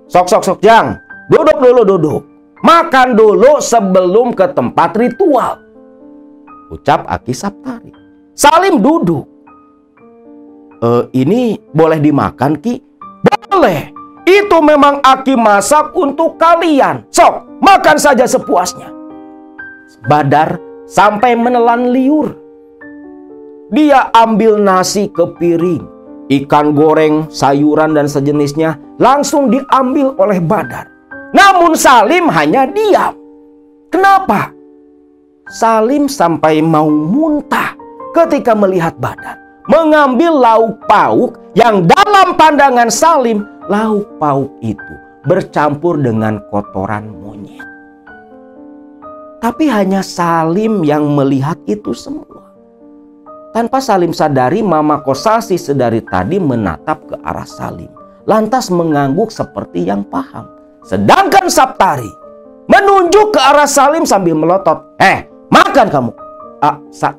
Sok, Jang. Duduk dulu, duduk. Makan dulu sebelum ke tempat ritual, ucap Aki Saptari. Salim duduk. Ini boleh dimakan, Ki? Boleh. Itu memang Aki masak untuk kalian. Sok, makan saja sepuasnya. Badar sampai menelan liur. Dia ambil nasi ke piring, ikan goreng, sayuran dan sejenisnya langsung diambil oleh Badar. Namun Salim hanya diam. Kenapa? Salim sampai mau muntah ketika melihat Badar mengambil lauk pauk yang dalam pandangan Salim, lauk pauk itu bercampur dengan kotoran monyet. Tapi hanya Salim yang melihat itu semua. Tanpa Salim sadari, Mama Kosasi sedari tadi menatap ke arah Salim, lantas mengangguk seperti yang paham. Sedangkan Saptari menunjuk ke arah Salim sambil melotot. Makan kamu.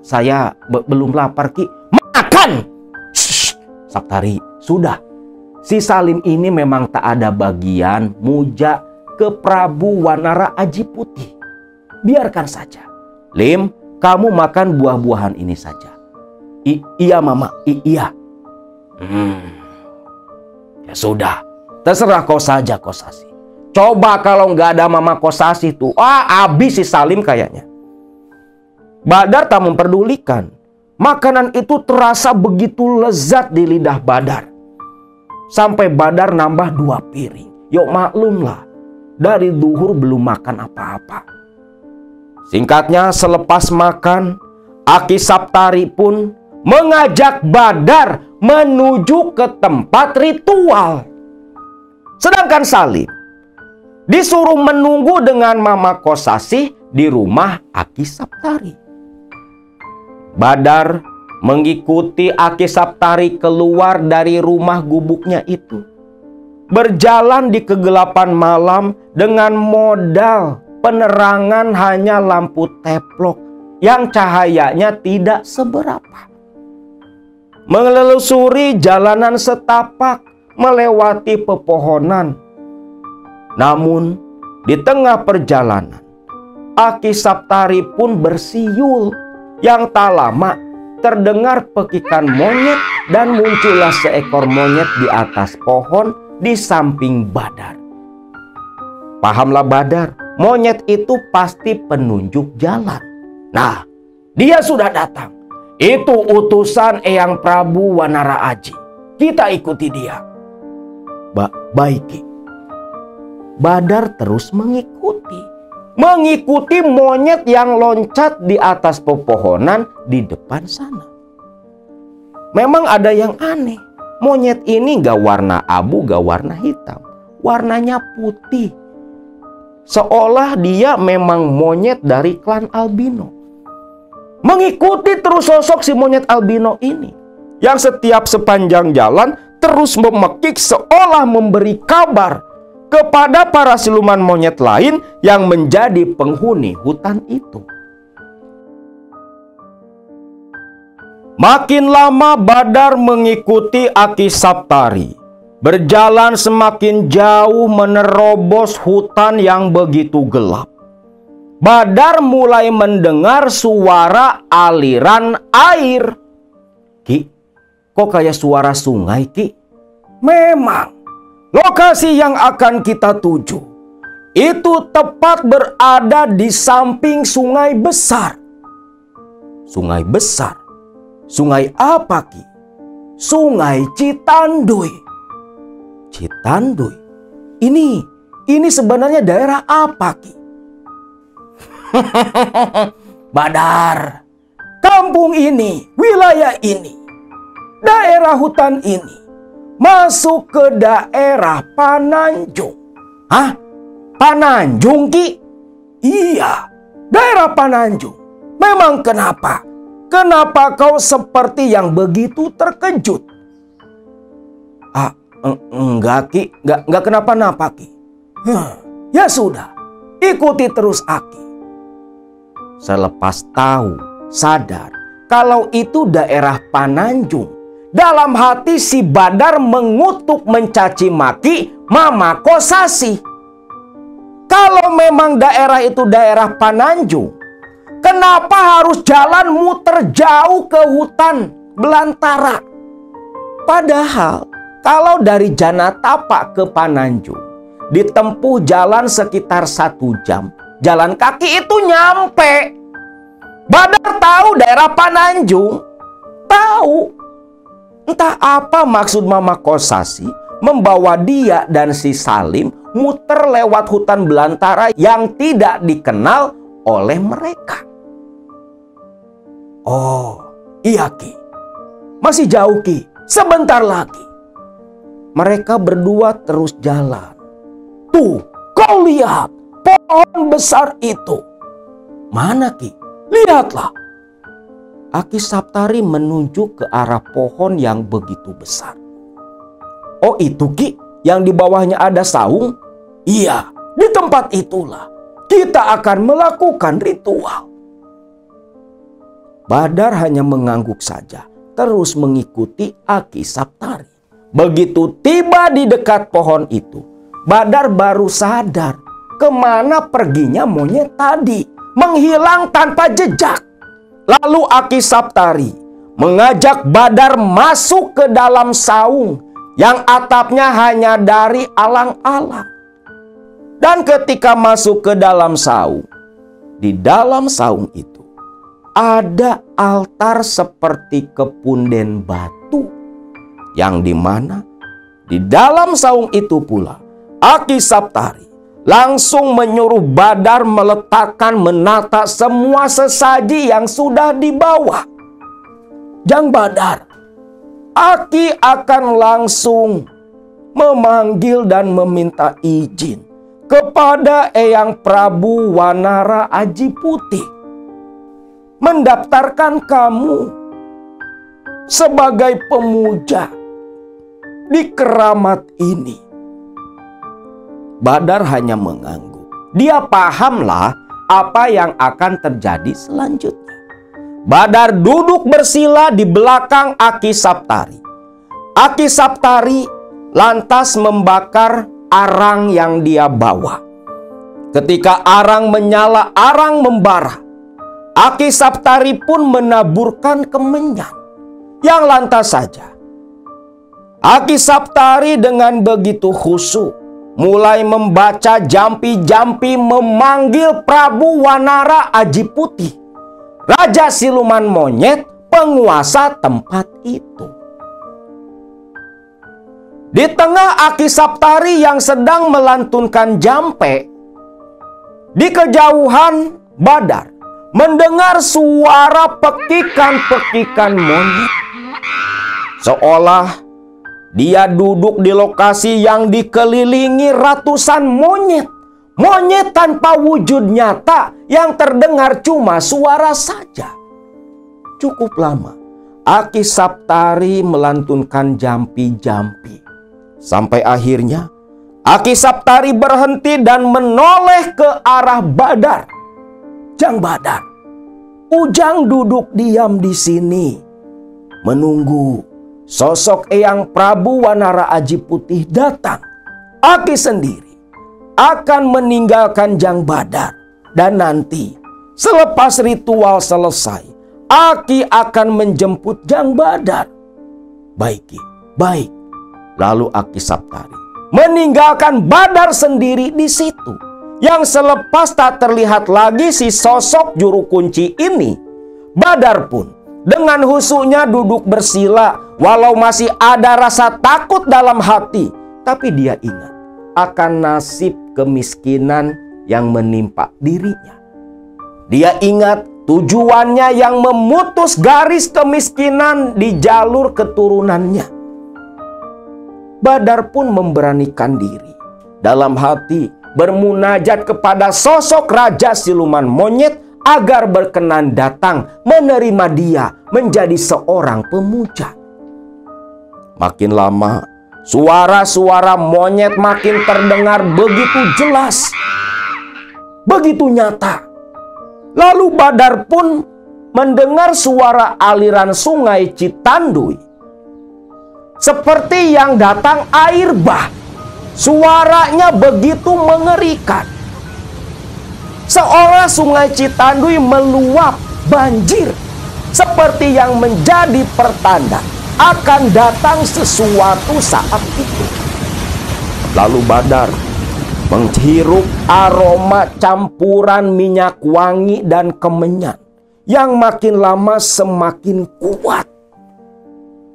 Saya belum lapar, Ki. Makan! Shh, Saptari, sudah. Si Salim ini memang tak ada bagian muja ke Prabu Wanara Aji Putih. Biarkan saja. Lim, kamu makan buah-buahan ini saja. Iya mama, iya. Ya sudah, terserah kau saja Kosasi. Coba kalau nggak ada mama Kosasi tuh, habis si Salim kayaknya. Badar tak memperdulikan. Makanan itu terasa begitu lezat di lidah Badar. Sampai Badar nambah 2 piring. Yuk maklumlah, dari duhur belum makan apa-apa. Singkatnya, selepas makan, Aki Saptari pun mengajak Badar menuju ke tempat ritual. Sedangkan Salim disuruh menunggu dengan mama Kosasi di rumah Aki Saptari. Badar mengikuti Aki Saptari keluar dari rumah gubuknya itu. Berjalan di kegelapan malam dengan modal penerangan hanya lampu teplok yang cahayanya tidak seberapa. Menelusuri jalanan setapak, melewati pepohonan. Namun di tengah perjalanan, Aki Saptari pun bersiul. Yang tak lama terdengar pekikan monyet dan muncullah seekor monyet di atas pohon di samping Badar. Pahamlah Badar, monyet itu pasti penunjuk jalan. Nah, dia sudah datang. Itu utusan Eyang Prabu Wanara Aji. Kita ikuti dia. Baik. Badar terus mengikuti monyet yang loncat di atas pepohonan di depan sana. Memang ada yang aneh. Monyet ini gak warna abu, gak warna hitam. Warnanya putih. Seolah dia memang monyet dari klan albino. Mengikuti terus sosok si monyet albino ini, yang setiap sepanjang jalan terus memekik seolah memberi kabar kepada para siluman monyet lain yang menjadi penghuni hutan itu. Makin lama Badar mengikuti Aki Saptari. Berjalan semakin jauh menerobos hutan yang begitu gelap. Badar mulai mendengar suara aliran air. Ki, kok kayak suara sungai, Ki? Memang. Lokasi yang akan kita tuju itu tepat berada di samping sungai besar. Sungai besar? Sungai apa, Ki? Sungai Citanduy. Citanduy? Ini sebenarnya daerah apa, Ki? Badar, kampung ini, wilayah ini, daerah hutan ini masuk ke daerah Pananjung. Hah? Pananjung, Ki? Iya, daerah Pananjung. Memang kenapa? Kenapa kau seperti yang begitu terkejut? Enggak, Ki. Enggak kenapa-napa, Ki. Ya sudah, ikuti terus Aki. Selepas tahu, sadar kalau itu daerah Pananjung, dalam hati si Badar mengutuk mencaci maki Mama Kosasi. Kalau memang daerah itu daerah Pananjung, kenapa harus jalan muter jauh ke hutan belantara? Padahal kalau dari Janatapa ke Pananjung ditempuh jalan sekitar 1 jam, jalan kaki itu nyampe. Badar tahu daerah Pananjung, tahu. Entah apa maksud Mama Kosasi membawa dia dan si Salim muter lewat hutan belantara yang tidak dikenal oleh mereka. Oh, iya, Ki. Masih jauh, Ki. Sebentar lagi. Mereka berdua terus jalan. Tuh, kau lihat pohon besar itu. Mana, Ki? Lihatlah. Aki Saptari menunjuk ke arah pohon yang begitu besar. Oh, itu, Ki, yang di bawahnya ada saung? Iya, di tempat itulah kita akan melakukan ritual. Badar hanya mengangguk saja, terus mengikuti Aki Saptari. Begitu tiba di dekat pohon itu, Badar baru sadar kemana perginya monyet tadi, menghilang tanpa jejak. Lalu Aki Saptari mengajak Badar masuk ke dalam saung yang atapnya hanya dari alang-alang. Dan ketika masuk ke dalam saung, di dalam saung itu ada altar seperti kepunden batu, yang dimana di dalam saung itu pula Aki Saptari langsung menyuruh Badar meletakkan menata semua sesaji yang sudah dibawa. Jang Badar, Aki akan langsung memanggil dan meminta izin kepada Eyang Prabu Wanara Aji Putih mendaftarkan kamu sebagai pemuja di keramat ini. Badar hanya mengangguk. Dia pahamlah apa yang akan terjadi selanjutnya. Badar duduk bersila di belakang Aki Saptari. Aki Saptari lantas membakar arang yang dia bawa. Ketika arang menyala, arang membara, Aki Saptari pun menaburkan kemenyan. Yang lantas saja Aki Saptari dengan begitu khusyuk mulai membaca jampi-jampi memanggil Prabu Wanara Aji Putih, Raja Siluman Monyet, penguasa tempat itu. Di tengah Aki Saptari yang sedang melantunkan jampe, di kejauhan Badar mendengar suara pekikan-pekikan monyet. Seolah dia duduk di lokasi yang dikelilingi ratusan monyet. Monyet tanpa wujud nyata yang terdengar cuma suara saja. Cukup lama Aki Saptari melantunkan jampi-jampi. Sampai akhirnya Aki Saptari berhenti dan menoleh ke arah Badar. Jang Badar, Ujang duduk diam di sini menunggu sosok Eyang Prabu Wanara Aji Putih datang. Aki sendiri akan meninggalkan Jang Badar. Dan nanti selepas ritual selesai, Aki akan menjemput Jang Badar. Baik, baik. Lalu Aki Saptari meninggalkan Badar sendiri di situ. Yang selepas tak terlihat lagi si sosok juru kunci ini, Badar pun dengan husuknya duduk bersila. Walau masih ada rasa takut dalam hati, tapi dia ingat akan nasib kemiskinan yang menimpa dirinya. Dia ingat tujuannya yang memutus garis kemiskinan di jalur keturunannya. Badar pun memberanikan diri dalam hati bermunajat kepada sosok Raja Siluman Monyet agar berkenan datang menerima dia menjadi seorang pemuja. Makin lama, suara-suara monyet makin terdengar begitu jelas, begitu nyata. Lalu Badar pun mendengar suara aliran sungai Citanduy. Seperti yang datang air bah. Suaranya begitu mengerikan. Seolah sungai Citanduy meluap banjir. Seperti yang menjadi pertanda akan datang sesuatu saat itu. Lalu Badar menghirup aroma campuran minyak wangi dan kemenyan yang makin lama semakin kuat.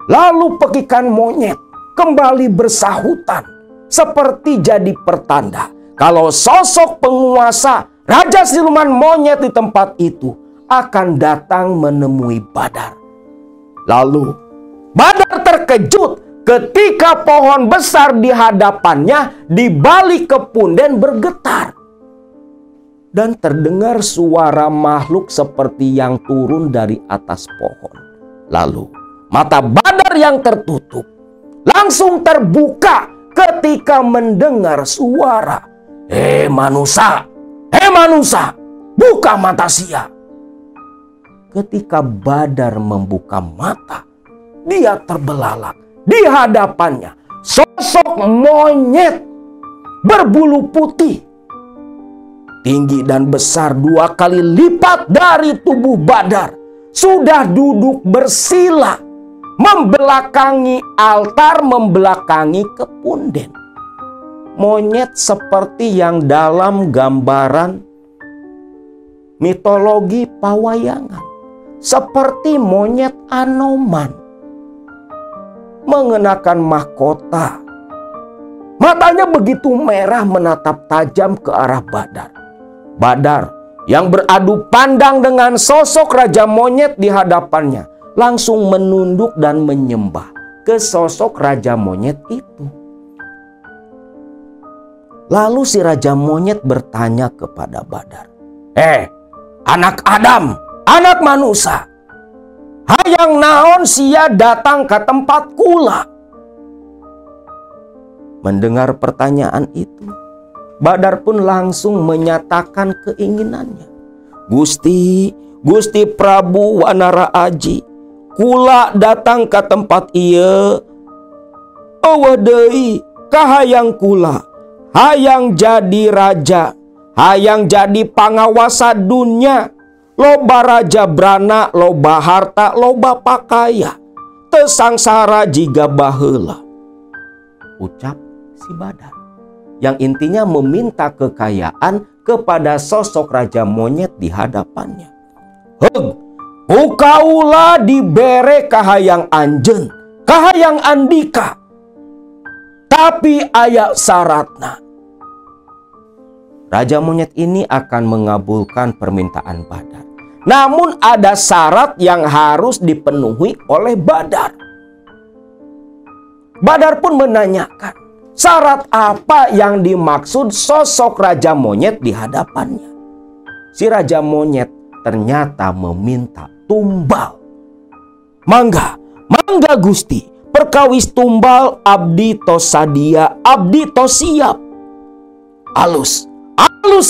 Lalu pekikan monyet kembali bersahutan seperti jadi pertanda kalau sosok penguasa Raja Siluman Monyet di tempat itu akan datang menemui Badar. Lalu Badar terkejut ketika pohon besar di hadapannya di balik kepunden bergetar. Dan terdengar suara makhluk seperti yang turun dari atas pohon. Lalu mata Badar yang tertutup langsung terbuka ketika mendengar suara, "Hei manusia, buka mata sia." Ketika Badar membuka mata, dia terbelalak. Di hadapannya sosok monyet berbulu putih, tinggi dan besar 2 kali lipat dari tubuh Badar. sudah duduk bersila, membelakangi altar, membelakangi kepunden. Monyet seperti yang dalam gambaran mitologi pawayangan, seperti monyet Anoman, mengenakan mahkota. Matanya begitu merah menatap tajam ke arah Badar. Badar yang beradu pandang dengan sosok Raja Monyet di hadapannya langsung menunduk dan menyembah ke sosok Raja Monyet itu. Lalu si Raja Monyet bertanya kepada Badar, anak Adam, anak manusia, hayang naon sia datang ke tempat kula? Mendengar pertanyaan itu, Badar pun langsung menyatakan keinginannya. Gusti Prabu Wanara Aji, kula datang ke tempat ieu. Eueuh deui kahayang kula, hayang jadi raja, hayang jadi pangawasa dunia. Loba raja brana, loba harta, loba pakaya, teu sangsara jiga baheula. Ucap si Badar, yang intinya meminta kekayaan kepada sosok Raja Monyet di hadapannya. Ukaula dibere kahayang anjeun, kahayang andika, tapi aya syaratna. Raja Monyet ini akan mengabulkan permintaan Badar. Namun ada syarat yang harus dipenuhi oleh Badar. Badar pun menanyakan, syarat apa yang dimaksud sosok Raja Monyet di hadapannya. Si Raja Monyet ternyata meminta tumbal. Mangga Gusti, perkawis tumbal abdi tos sadia, abdi tos siap. Alus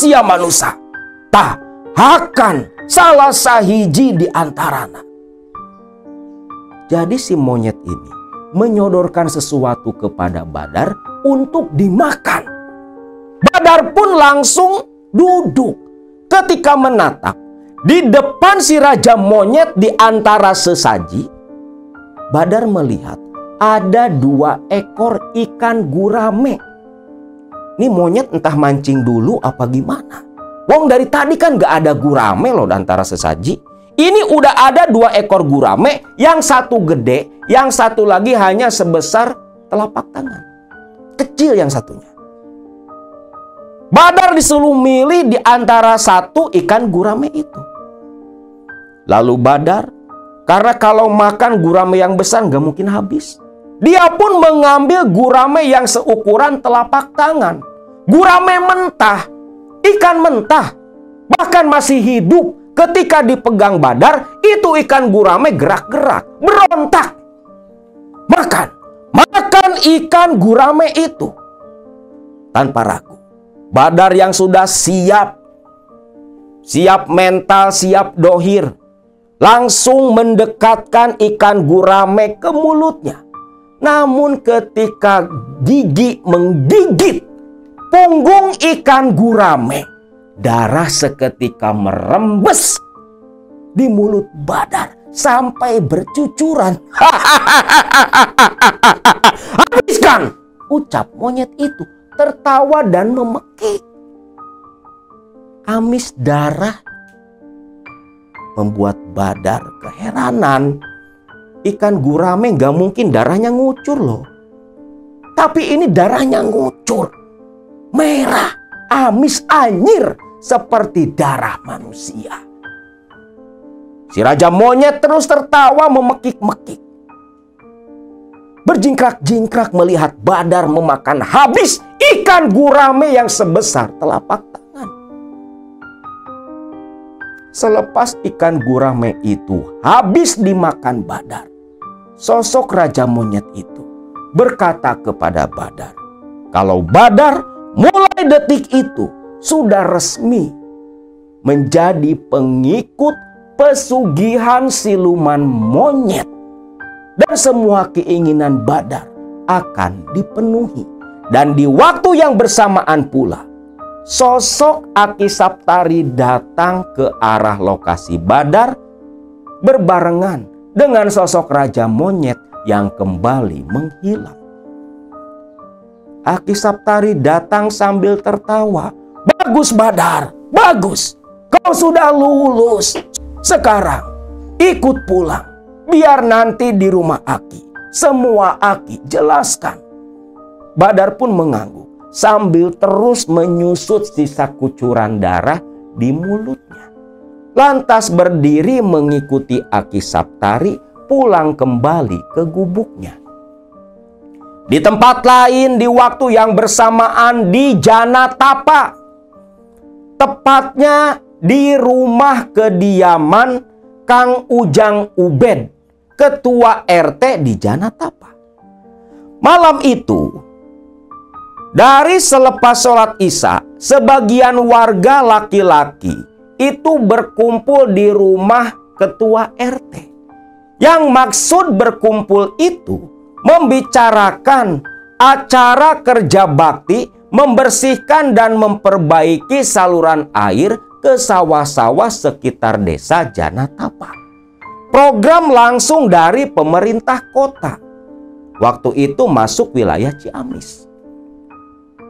ya manusia, tah hakan salah sahiji di antarana. Jadi si monyet ini menyodorkan sesuatu kepada Badar untuk dimakan. Badar pun langsung duduk. Ketika menatap di depan si Raja Monyet di antara sesaji, Badar melihat ada 2 ekor ikan gurame. Ini monyet entah mancing dulu apa gimana. Wong dari tadi kan gak ada gurame loh di antara sesaji. Ini udah ada 2 ekor gurame, yang satu gede, yang satu lagi hanya sebesar telapak tangan. Kecil yang satunya. Badar disuruh milih di antara 1 ikan gurame itu. Lalu Badar, karena kalau makan gurame yang besar gak mungkin habis, dia pun mengambil gurame yang seukuran telapak tangan. Gurame mentah, ikan mentah, bahkan masih hidup. Ketika dipegang Badar, itu ikan gurame gerak-gerak, berontak. Makan ikan gurame itu. Tanpa ragu, Badar yang sudah siap mental, siap dohir, langsung mendekatkan ikan gurame ke mulutnya. Namun ketika gigi menggigit punggung ikan gurame, darah seketika merembes di mulut Badar sampai bercucuran. Habiskan, ucap monyet itu tertawa dan memekik. Amis darah membuat Badar keheranan. Ikan gurame gak mungkin darahnya ngucur loh. Tapi ini darahnya ngucur, merah, amis, anyir, seperti darah manusia. Si Raja Monyet terus tertawa memekik-mekik. Berjingkrak-jingkrak melihat Badar memakan habis ikan gurame yang sebesar telapak tangan. Selepas ikan gurame itu habis dimakan Badar, sosok Raja Monyet itu berkata kepada Badar, kalau Badar mulai detik itu sudah resmi menjadi pengikut pesugihan siluman monyet, dan semua keinginan Badar akan dipenuhi. Dan di waktu yang bersamaan pula, sosok Aki Saptari datang ke arah lokasi Badar berbarengan dengan sosok Raja Monyet yang kembali menghilang. Aki Saptari datang sambil tertawa. "Bagus Badar, bagus. Kau sudah lulus. Sekarang ikut pulang. Biar nanti di rumah Aki semua Aki jelaskan." Badar pun mengangguk sambil terus menyusut sisa kucuran darah di mulutnya. Lantas berdiri mengikuti Aki Saptari pulang kembali ke gubuknya. Di tempat lain di waktu yang bersamaan di Janatapa, tepatnya di rumah kediaman Kang Ujang Ubed, ketua RT di Janatapa. Malam itu, dari selepas sholat Isya, sebagian warga laki-laki itu berkumpul di rumah ketua RT. Yang maksud berkumpul itu membicarakan acara kerja bakti membersihkan dan memperbaiki saluran air ke sawah-sawah sekitar desa Janatapa. Program langsung dari pemerintah kota. Waktu itu masuk wilayah Ciamis.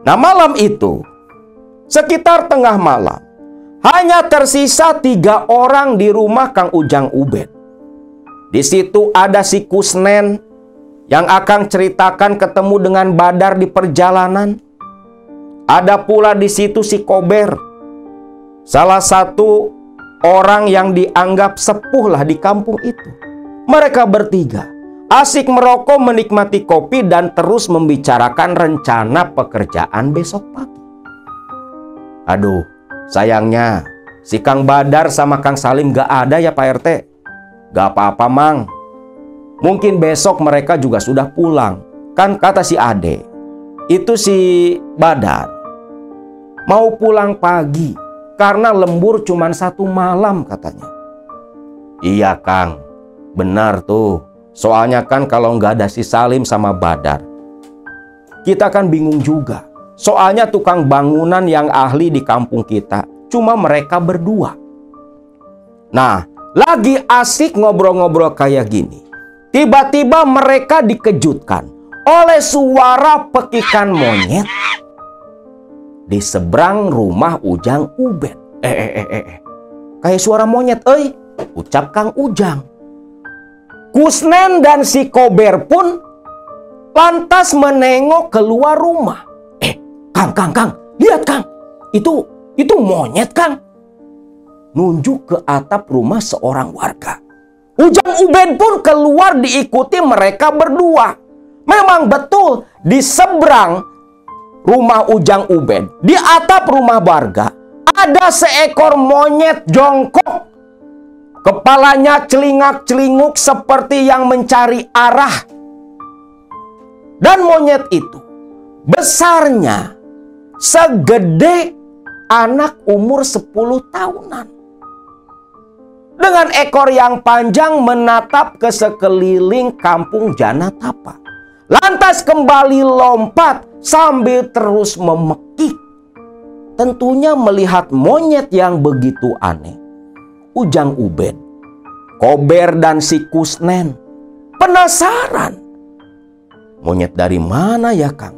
Nah, malam itu, sekitar tengah malam, hanya tersisa 3 orang di rumah Kang Ujang Ubed. Di situ ada si Kusnen yang akan ceritakan ketemu dengan Badar di perjalanan. Ada pula di situ si Kober, salah satu orang yang dianggap sepuh lah di kampung itu. Mereka bertiga asik merokok, menikmati kopi, dan terus membicarakan rencana pekerjaan besok pagi. Aduh, sayangnya si Kang Badar sama Kang Salim gak ada ya Pak RT. Gak apa-apa Mang, mungkin besok mereka juga sudah pulang. Kan kata si Ade, itu si Badar mau pulang pagi karena lembur cuma 1 malam katanya. Iya Kang, benar tuh. Soalnya kan kalau nggak ada si Salim sama Badar, kita kan bingung juga. Soalnya tukang bangunan yang ahli di kampung kita cuma mereka berdua. Nah, lagi asik ngobrol-ngobrol kayak gini, tiba-tiba mereka dikejutkan oleh suara pekikan monyet di seberang rumah Ujang Ubed. Kayak suara monyet, ucap Kang Ujang. Kusnen dan si Kober pun lantas menengok keluar rumah. Kang, lihat Kang, itu monyet Kang. Nunjuk ke atap rumah seorang warga. Ujang Ubed pun keluar diikuti mereka berdua. Memang betul di seberang rumah Ujang Ubed, di atap rumah warga, ada seekor monyet jongkok. Kepalanya celingak-celinguk seperti yang mencari arah. Dan monyet itu besarnya segede anak umur 10 tahunan. Dengan ekor yang panjang menatap ke sekeliling kampung Janatapa. Lantas kembali lompat sambil terus memekik. Tentunya melihat monyet yang begitu aneh, Ujang Ubed, Kober, dan si Kusnen penasaran. Monyet dari mana ya Kang?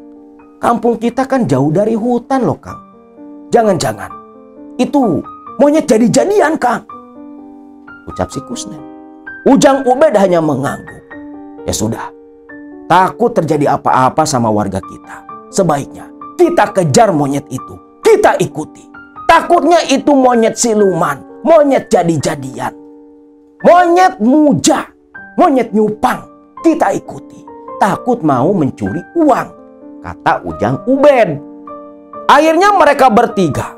Kampung kita kan jauh dari hutan loh Kang. Jangan-jangan itu monyet jadi-jadian Kang, ucap si Kusnen. Ujang Ubed hanya mengangguk. Ya sudah, takut terjadi apa-apa sama warga kita. Sebaiknya kita kejar monyet itu, kita ikuti. Takutnya itu monyet siluman, monyet jadi-jadian, monyet muja, monyet nyupang. Kita ikuti, takut mau mencuri uang, kata Ujang Ubed. Akhirnya mereka bertiga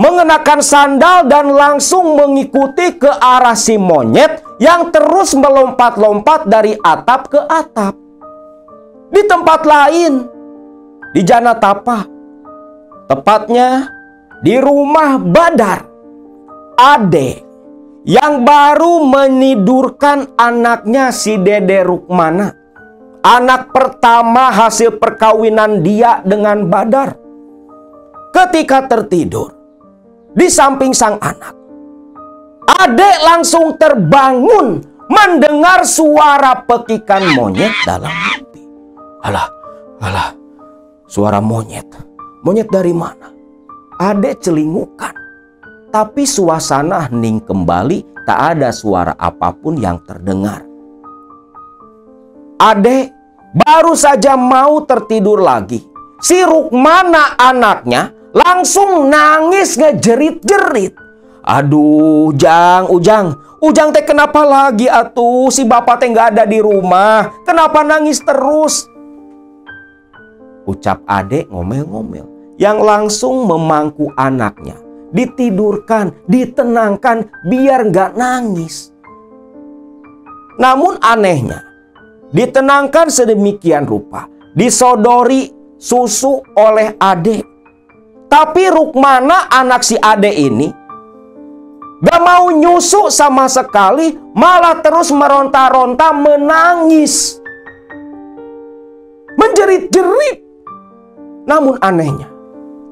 mengenakan sandal dan langsung mengikuti ke arah si monyet yang terus melompat-lompat dari atap ke atap. Di tempat lain, di Janatapa, tepatnya di rumah Badar, Ade yang baru menidurkan anaknya si Dede Rukmana, anak pertama hasil perkawinan dia dengan Badar. Ketika tertidur di samping sang anak, Adek langsung terbangun mendengar suara pekikan monyet dalam mimpi. Alah, suara monyet. Monyet dari mana? Adek celingukan. Tapi suasana hening kembali, tak ada suara apapun yang terdengar. Adek baru saja mau tertidur lagi. Si Rukmana anaknya langsung nangis ngejerit-jerit. Aduh, Ujang teh kenapa lagi atuh? Si bapak teh nggak ada di rumah. Kenapa nangis terus? Ucap adek ngomel-ngomel. Yang langsung memangku anaknya. Ditidurkan, ditenangkan biar nggak nangis. Namun anehnya, ditenangkan sedemikian rupa, disodori susu oleh adek. Tapi Rukmana anak si adek ini gak mau nyusu sama sekali, malah terus meronta-ronta menangis. Menjerit-jerit. Namun anehnya,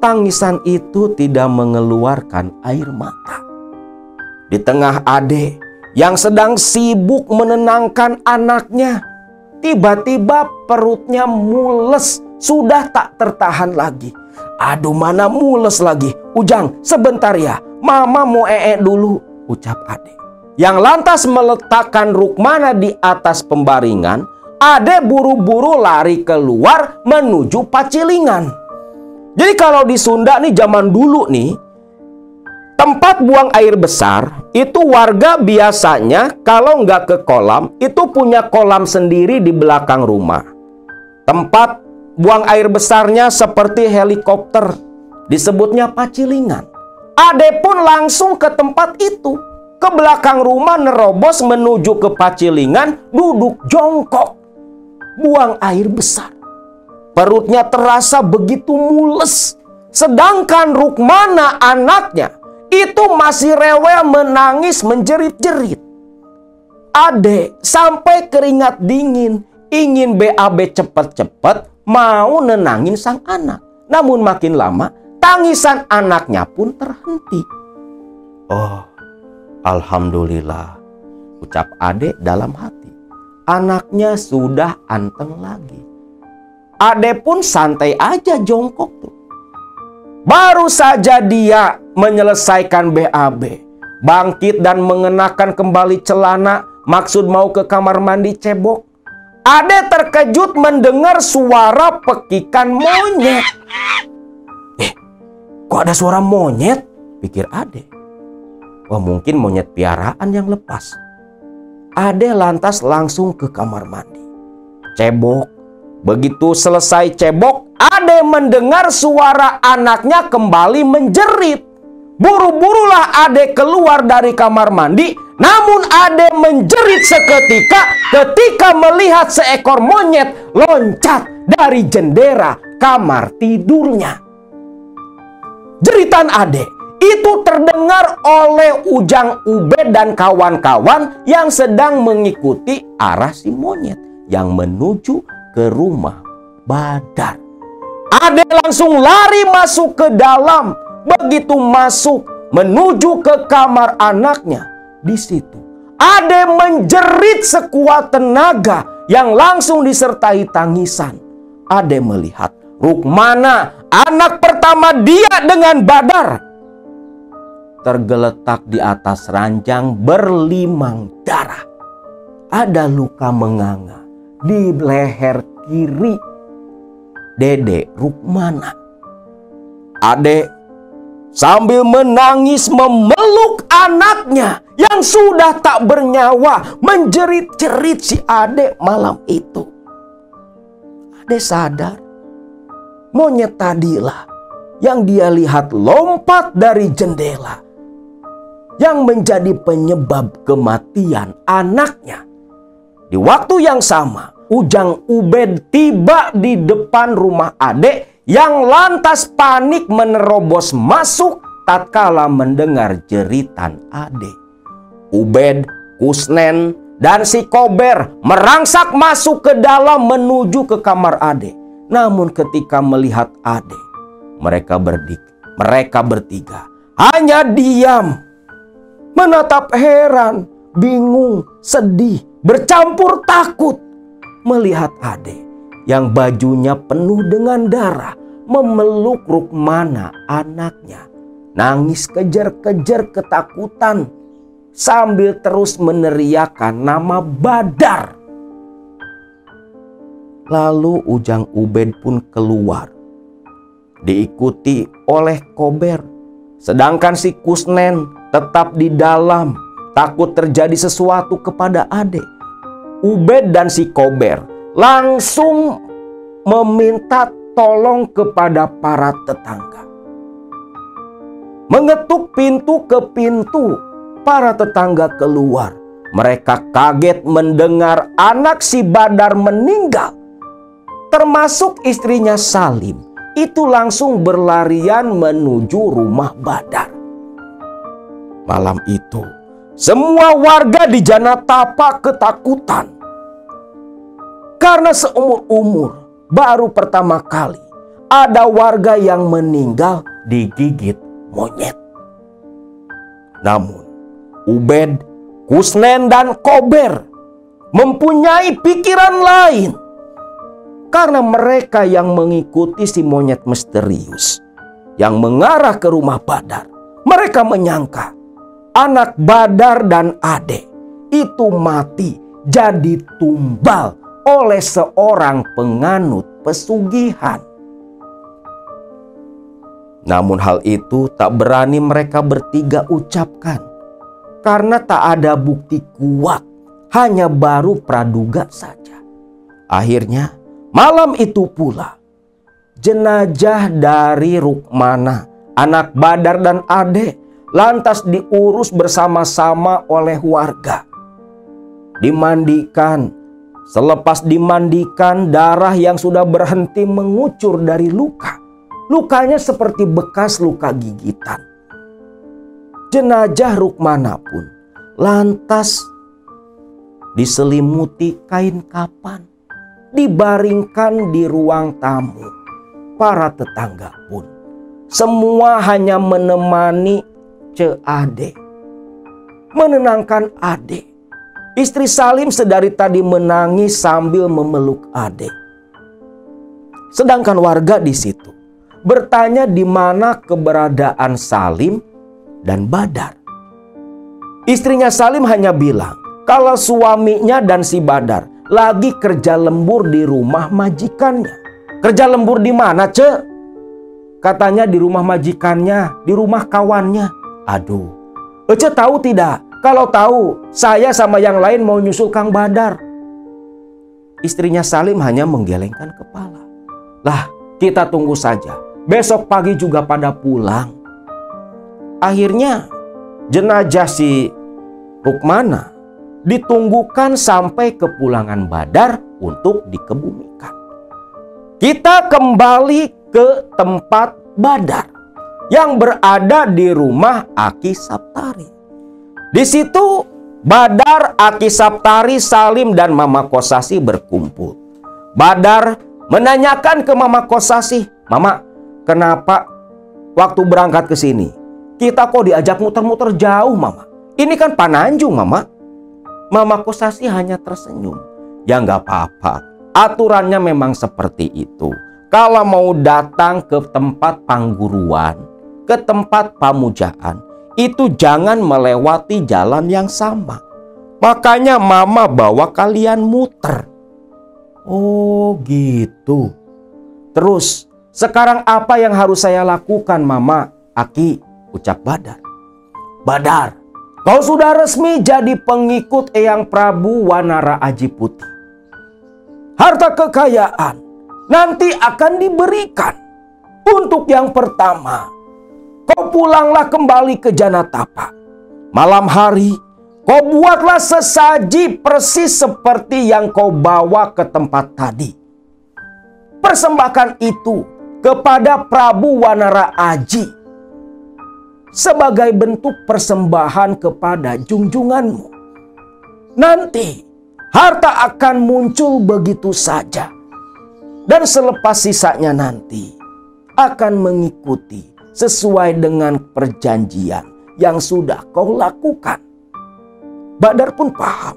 tangisan itu tidak mengeluarkan air mata. Di tengah adek yang sedang sibuk menenangkan anaknya, tiba-tiba perutnya mules, sudah tak tertahan lagi. Aduh, mana mules lagi. Ujang, sebentar ya, mama mau dulu, ucap adek. Yang lantas meletakkan Rukmana di atas pembaringan, adek buru-buru lari keluar menuju pacilingan. Jadi kalau di Sunda nih zaman dulu nih, tempat buang air besar itu warga biasanya kalau nggak ke kolam itu punya kolam sendiri di belakang rumah. Tempat buang air besarnya seperti helikopter, disebutnya pacilingan. Ade pun langsung ke tempat itu, ke belakang rumah nerobos menuju ke pacilingan, duduk jongkok, buang air besar. Perutnya terasa begitu mules. Sedangkan Rukmana anaknya itu masih rewel menangis menjerit-jerit. Adek sampai keringat dingin, ingin BAB cepet-cepet mau nenangin sang anak. Namun makin lama tangisan anaknya pun terhenti. Oh, alhamdulillah, ucap adek dalam hati. Anaknya sudah anteng lagi. Adek pun santai aja jongkok tuh. Baru saja dia menyelesaikan BAB, bangkit dan mengenakan kembali celana, maksud mau ke kamar mandi cebok. Adek terkejut mendengar suara pekikan monyet. Kok ada suara monyet? Pikir adek. Wah, mungkin monyet piaraan yang lepas. Adek lantas langsung ke kamar mandi. Cebok. Begitu selesai cebok, adek mendengar suara anaknya kembali menjerit. Buru-burulah adek keluar dari kamar mandi. Namun adek menjerit seketika ketika melihat seekor monyet loncat dari jendela kamar tidurnya. Jeritan adek itu terdengar oleh Ujang Ubed dan kawan-kawan yang sedang mengikuti arah si monyet yang menuju ke rumah Badar. Adek langsung lari masuk ke dalam. Begitu masuk menuju ke kamar anaknya, di situ adek menjerit sekuat tenaga yang langsung disertai tangisan. Adek melihat Rukmana, anak pertama dia dengan Badar, tergeletak di atas ranjang berlimang darah. Ada luka menganga di leher kiri Dede Rukmana. Adek sambil menangis memeluk anaknya yang sudah tak bernyawa, menjerit-jerit si adek malam itu. Adek sadar monyet tadilah yang dia lihat lompat dari jendela yang menjadi penyebab kematian anaknya. Di waktu yang sama, Ujang Ubed tiba di depan rumah adek yang lantas panik menerobos masuk tatkala mendengar jeritan adek. Ubed, Kusnen, dan si Kober merangsak masuk ke dalam menuju ke kamar adek. Namun ketika melihat adek, mereka bertiga hanya diam menatap heran, bingung, sedih, bercampur takut melihat Ade yang bajunya penuh dengan darah memeluk Rukmana anaknya, nangis kejar-kejar ketakutan sambil terus meneriakkan nama Badar. Lalu Ujang Ubed pun keluar, diikuti oleh Kober. Sedangkan si Kusnen tetap di dalam, takut terjadi sesuatu kepada Ade. Ubed dan si Kober langsung meminta tolong kepada para tetangga. Mengetuk pintu ke pintu, para tetangga keluar. Mereka kaget mendengar anak si Badar meninggal. Termasuk istrinya Salim, itu langsung berlarian menuju rumah Badar. Malam itu, semua warga di Janatapa ketakutan. Karena seumur-umur, baru pertama kali ada warga yang meninggal digigit monyet. Namun, Ubed, Kusnen, dan Kober mempunyai pikiran lain. Karena mereka yang mengikuti si monyet misterius yang mengarah ke rumah Badar. Mereka menyangka anak Badar dan Ade itu mati jadi tumbal oleh seorang penganut pesugihan. Namun hal itu tak berani mereka bertiga ucapkan. Karena tak ada bukti kuat, hanya baru praduga saja. Akhirnya malam itu pula, jenazah dari Rukmana, anak Badar dan Ade, lantas diurus bersama-sama oleh warga. Dimandikan. Selepas dimandikan, darah yang sudah berhenti mengucur dari luka. Lukanya seperti bekas luka gigitan. Jenazah Rukmana pun lantas diselimuti kain kapan, dibaringkan di ruang tamu. Para tetangga pun semua hanya menemani Ade, menenangkan Ade. Istri Salim sedari tadi menangis sambil memeluk Ade. Sedangkan warga di situ bertanya di mana keberadaan Salim dan Badar. Istrinya Salim hanya bilang kalau suaminya dan si Badar lagi kerja lembur di rumah majikannya. Kerja lembur di mana, Ce? Katanya di rumah majikannya, di rumah kawannya. Aduh, Ece tahu tidak? Kalau tahu, saya sama yang lain mau nyusul Kang Badar. Istrinya Salim hanya menggelengkan kepala. Lah, kita tunggu saja. Besok pagi juga pada pulang. Akhirnya, jenazah si Rukmana ditunggukan sampai kepulangan Badar untuk dikebumikan. Kita kembali ke tempat Badar yang berada di rumah Aki Saptari. Di situ Badar, Aki Saptari, Salim, dan Mama Kosasi berkumpul. Badar menanyakan ke Mama Kosasi, Mama, kenapa waktu berangkat ke sini kita kok diajak muter-muter jauh, Mama? Ini kan Pananjung, Mama. Mama Kosasi hanya tersenyum. Ya nggak apa-apa, aturannya memang seperti itu. Kalau mau datang ke tempat pangguruan, ke tempat pamujaan, itu jangan melewati jalan yang sama. Makanya Mama bawa kalian muter. Oh gitu. Terus sekarang apa yang harus saya lakukan, Mama? Aki, ucap Badar. Badar, kau sudah resmi jadi pengikut Eyang Prabu Wanara Aji Putih. Harta kekayaan nanti akan diberikan. Untuk yang pertama, kau pulanglah kembali ke Janatapa. Malam hari, kau buatlah sesaji persis seperti yang kau bawa ke tempat tadi. Persembahkan itu kepada Prabu Wanara Aji sebagai bentuk persembahan kepada junjunganmu. Nanti, harta akan muncul begitu saja. Dan selepas sisanya nanti akan mengikuti sesuai dengan perjanjian yang sudah kau lakukan. Badar pun paham.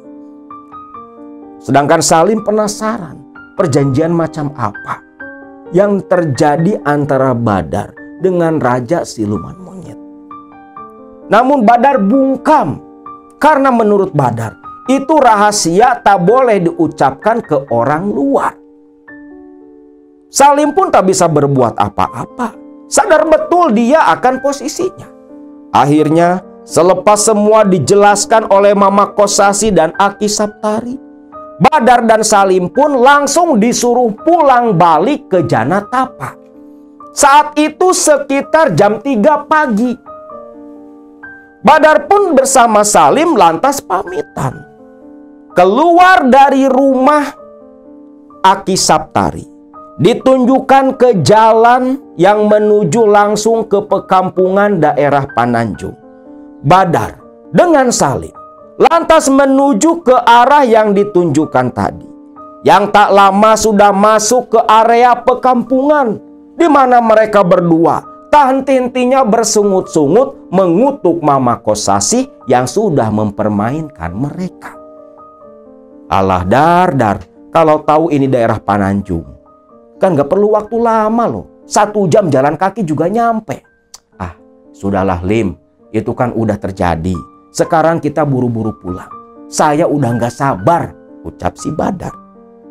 Sedangkan Salim penasaran, perjanjian macam apa yang terjadi antara Badar dengan Raja Siluman Monyet. Namun Badar bungkam, karena menurut Badar itu rahasia tak boleh diucapkan ke orang luar. Salim pun tak bisa berbuat apa-apa. Sadar betul dia akan posisinya. Akhirnya selepas semua dijelaskan oleh Mama Kosasi dan Aki Saptari, Badar dan Salim pun langsung disuruh pulang balik ke Janatapa. Saat itu sekitar jam 3 pagi. Badar pun bersama Salim lantas pamitan. Keluar dari rumah Aki Saptari, ditunjukkan ke jalan yang menuju langsung ke perkampungan daerah Pananjung. Badar dengan Salim lantas menuju ke arah yang ditunjukkan tadi. Yang tak lama sudah masuk ke area perkampungan, di mana mereka berdua tak henti-hentinya bersungut-sungut mengutuk Mama Kosasi yang sudah mempermainkan mereka. Alah Dar, kalau tahu ini daerah Pananjung, kan gak perlu waktu lama loh. 1 jam jalan kaki juga nyampe. Ah, sudahlah Lim, itu kan udah terjadi. Sekarang kita buru-buru pulang. Saya udah gak sabar, ucap si Badar.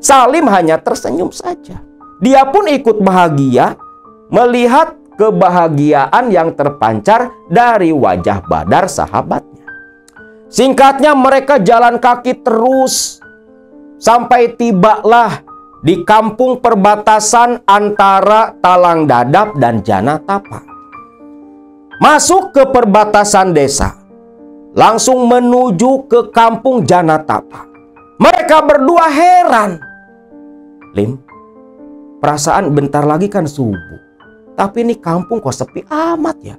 Salim hanya tersenyum saja. Dia pun ikut bahagia melihat kebahagiaan yang terpancar dari wajah Badar sahabatnya. Singkatnya mereka jalan kaki terus sampai tibalah di kampung perbatasan antara Talang Dadap dan Janatapa. Masuk ke perbatasan desa, langsung menuju ke kampung Janatapa. Mereka berdua heran. Lim, perasaan bentar lagi kan subuh. Tapi ini kampung kok sepi amat ya.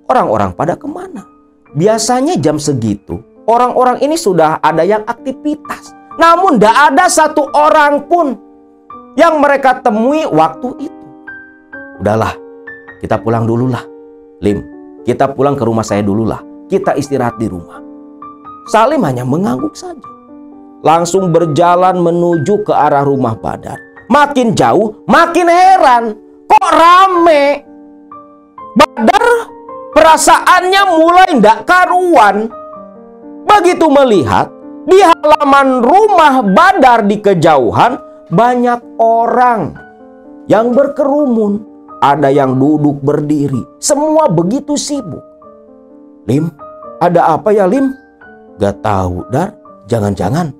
Orang-orang pada kemana? Biasanya jam segitu, orang-orang ini sudah ada yang aktivitas. Namun tidak ada satu orang pun yang mereka temui waktu itu. Udahlah, kita pulang dululah. Lim, kita pulang ke rumah saya dululah. Kita istirahat di rumah. Salim hanya mengangguk saja. Langsung berjalan menuju ke arah rumah Badar. Makin jauh, makin heran. Kok rame? Badar perasaannya mulai tidak karuan. Begitu melihat di halaman rumah Badar di kejauhan banyak orang yang berkerumun. Ada yang duduk berdiri. Semua begitu sibuk. Lim, ada apa ya Lim? Gak tahu Dar, jangan-jangan.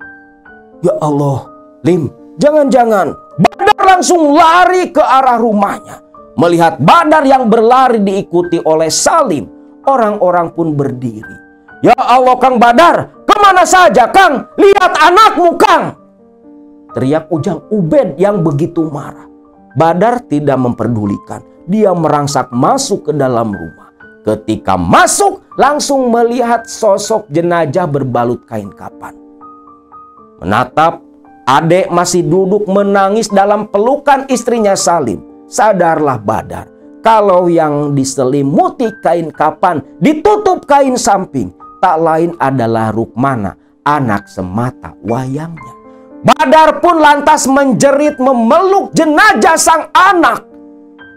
Ya Allah, Lim, jangan-jangan. Badar langsung lari ke arah rumahnya. Melihat Badar yang berlari diikuti oleh Salim, orang-orang pun berdiri. Ya Allah Kang Badar, kemana saja Kang? Lihat anakmu Kang! Teriak Ujang Ubed yang begitu marah. Badar tidak memperdulikan. Dia merangsak masuk ke dalam rumah. Ketika masuk, langsung melihat sosok jenazah berbalut kain kafan. Menatap adik masih duduk menangis dalam pelukan istrinya Salim. Sadarlah Badar, kalau yang diselimuti kain kafan, ditutup kain samping, tak lain adalah Rukmana, anak semata wayangnya. Badar pun lantas menjerit memeluk jenazah sang anak.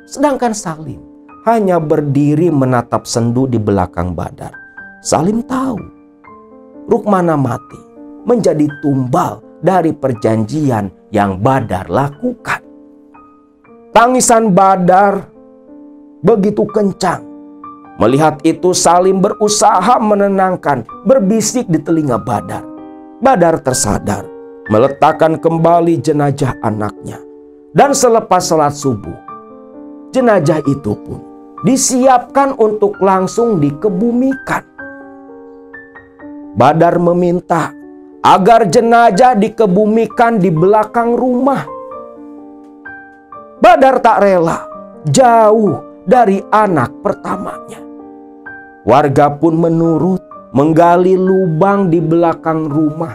Sedangkan Salim hanya berdiri menatap sendu di belakang Badar. Salim tahu Rukmana mati menjadi tumbal dari perjanjian yang Badar lakukan. Tangisan Badar begitu kencang. Melihat itu Salim berusaha menenangkan, berbisik di telinga Badar. Badar tersadar, meletakkan kembali jenazah anaknya. Dan selepas sholat subuh, jenazah itu pun disiapkan untuk langsung dikebumikan. Badar meminta agar jenazah dikebumikan di belakang rumah. Badar tak rela, jauh dari anak pertamanya. Warga pun menurut, menggali lubang di belakang rumah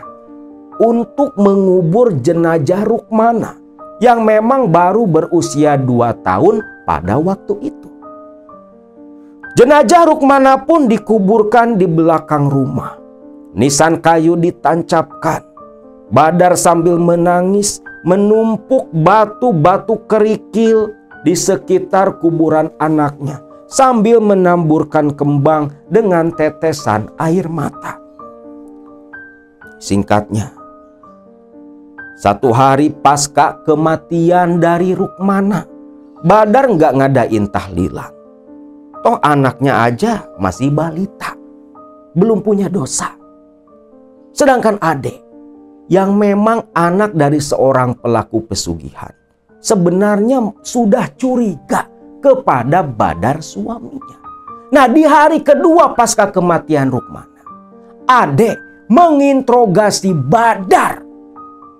untuk mengubur jenazah Rukmana yang memang baru berusia 2 tahun pada waktu itu. Jenazah Rukmana pun dikuburkan di belakang rumah. Nisan kayu ditancapkan. Badar sambil menangis menumpuk batu-batu kerikil di sekitar kuburan anaknya sambil menamburkan kembang dengan tetesan air mata. Singkatnya, satu hari pasca kematian dari Rukmana, Badar nggak ngadain tahlilan. Toh anaknya aja masih balita, belum punya dosa. Sedangkan Ade, yang memang anak dari seorang pelaku pesugihan, sebenarnya sudah curiga kepada Badar suaminya. Nah, di hari kedua pasca kematian Rukmana, Ade menginterogasi Badar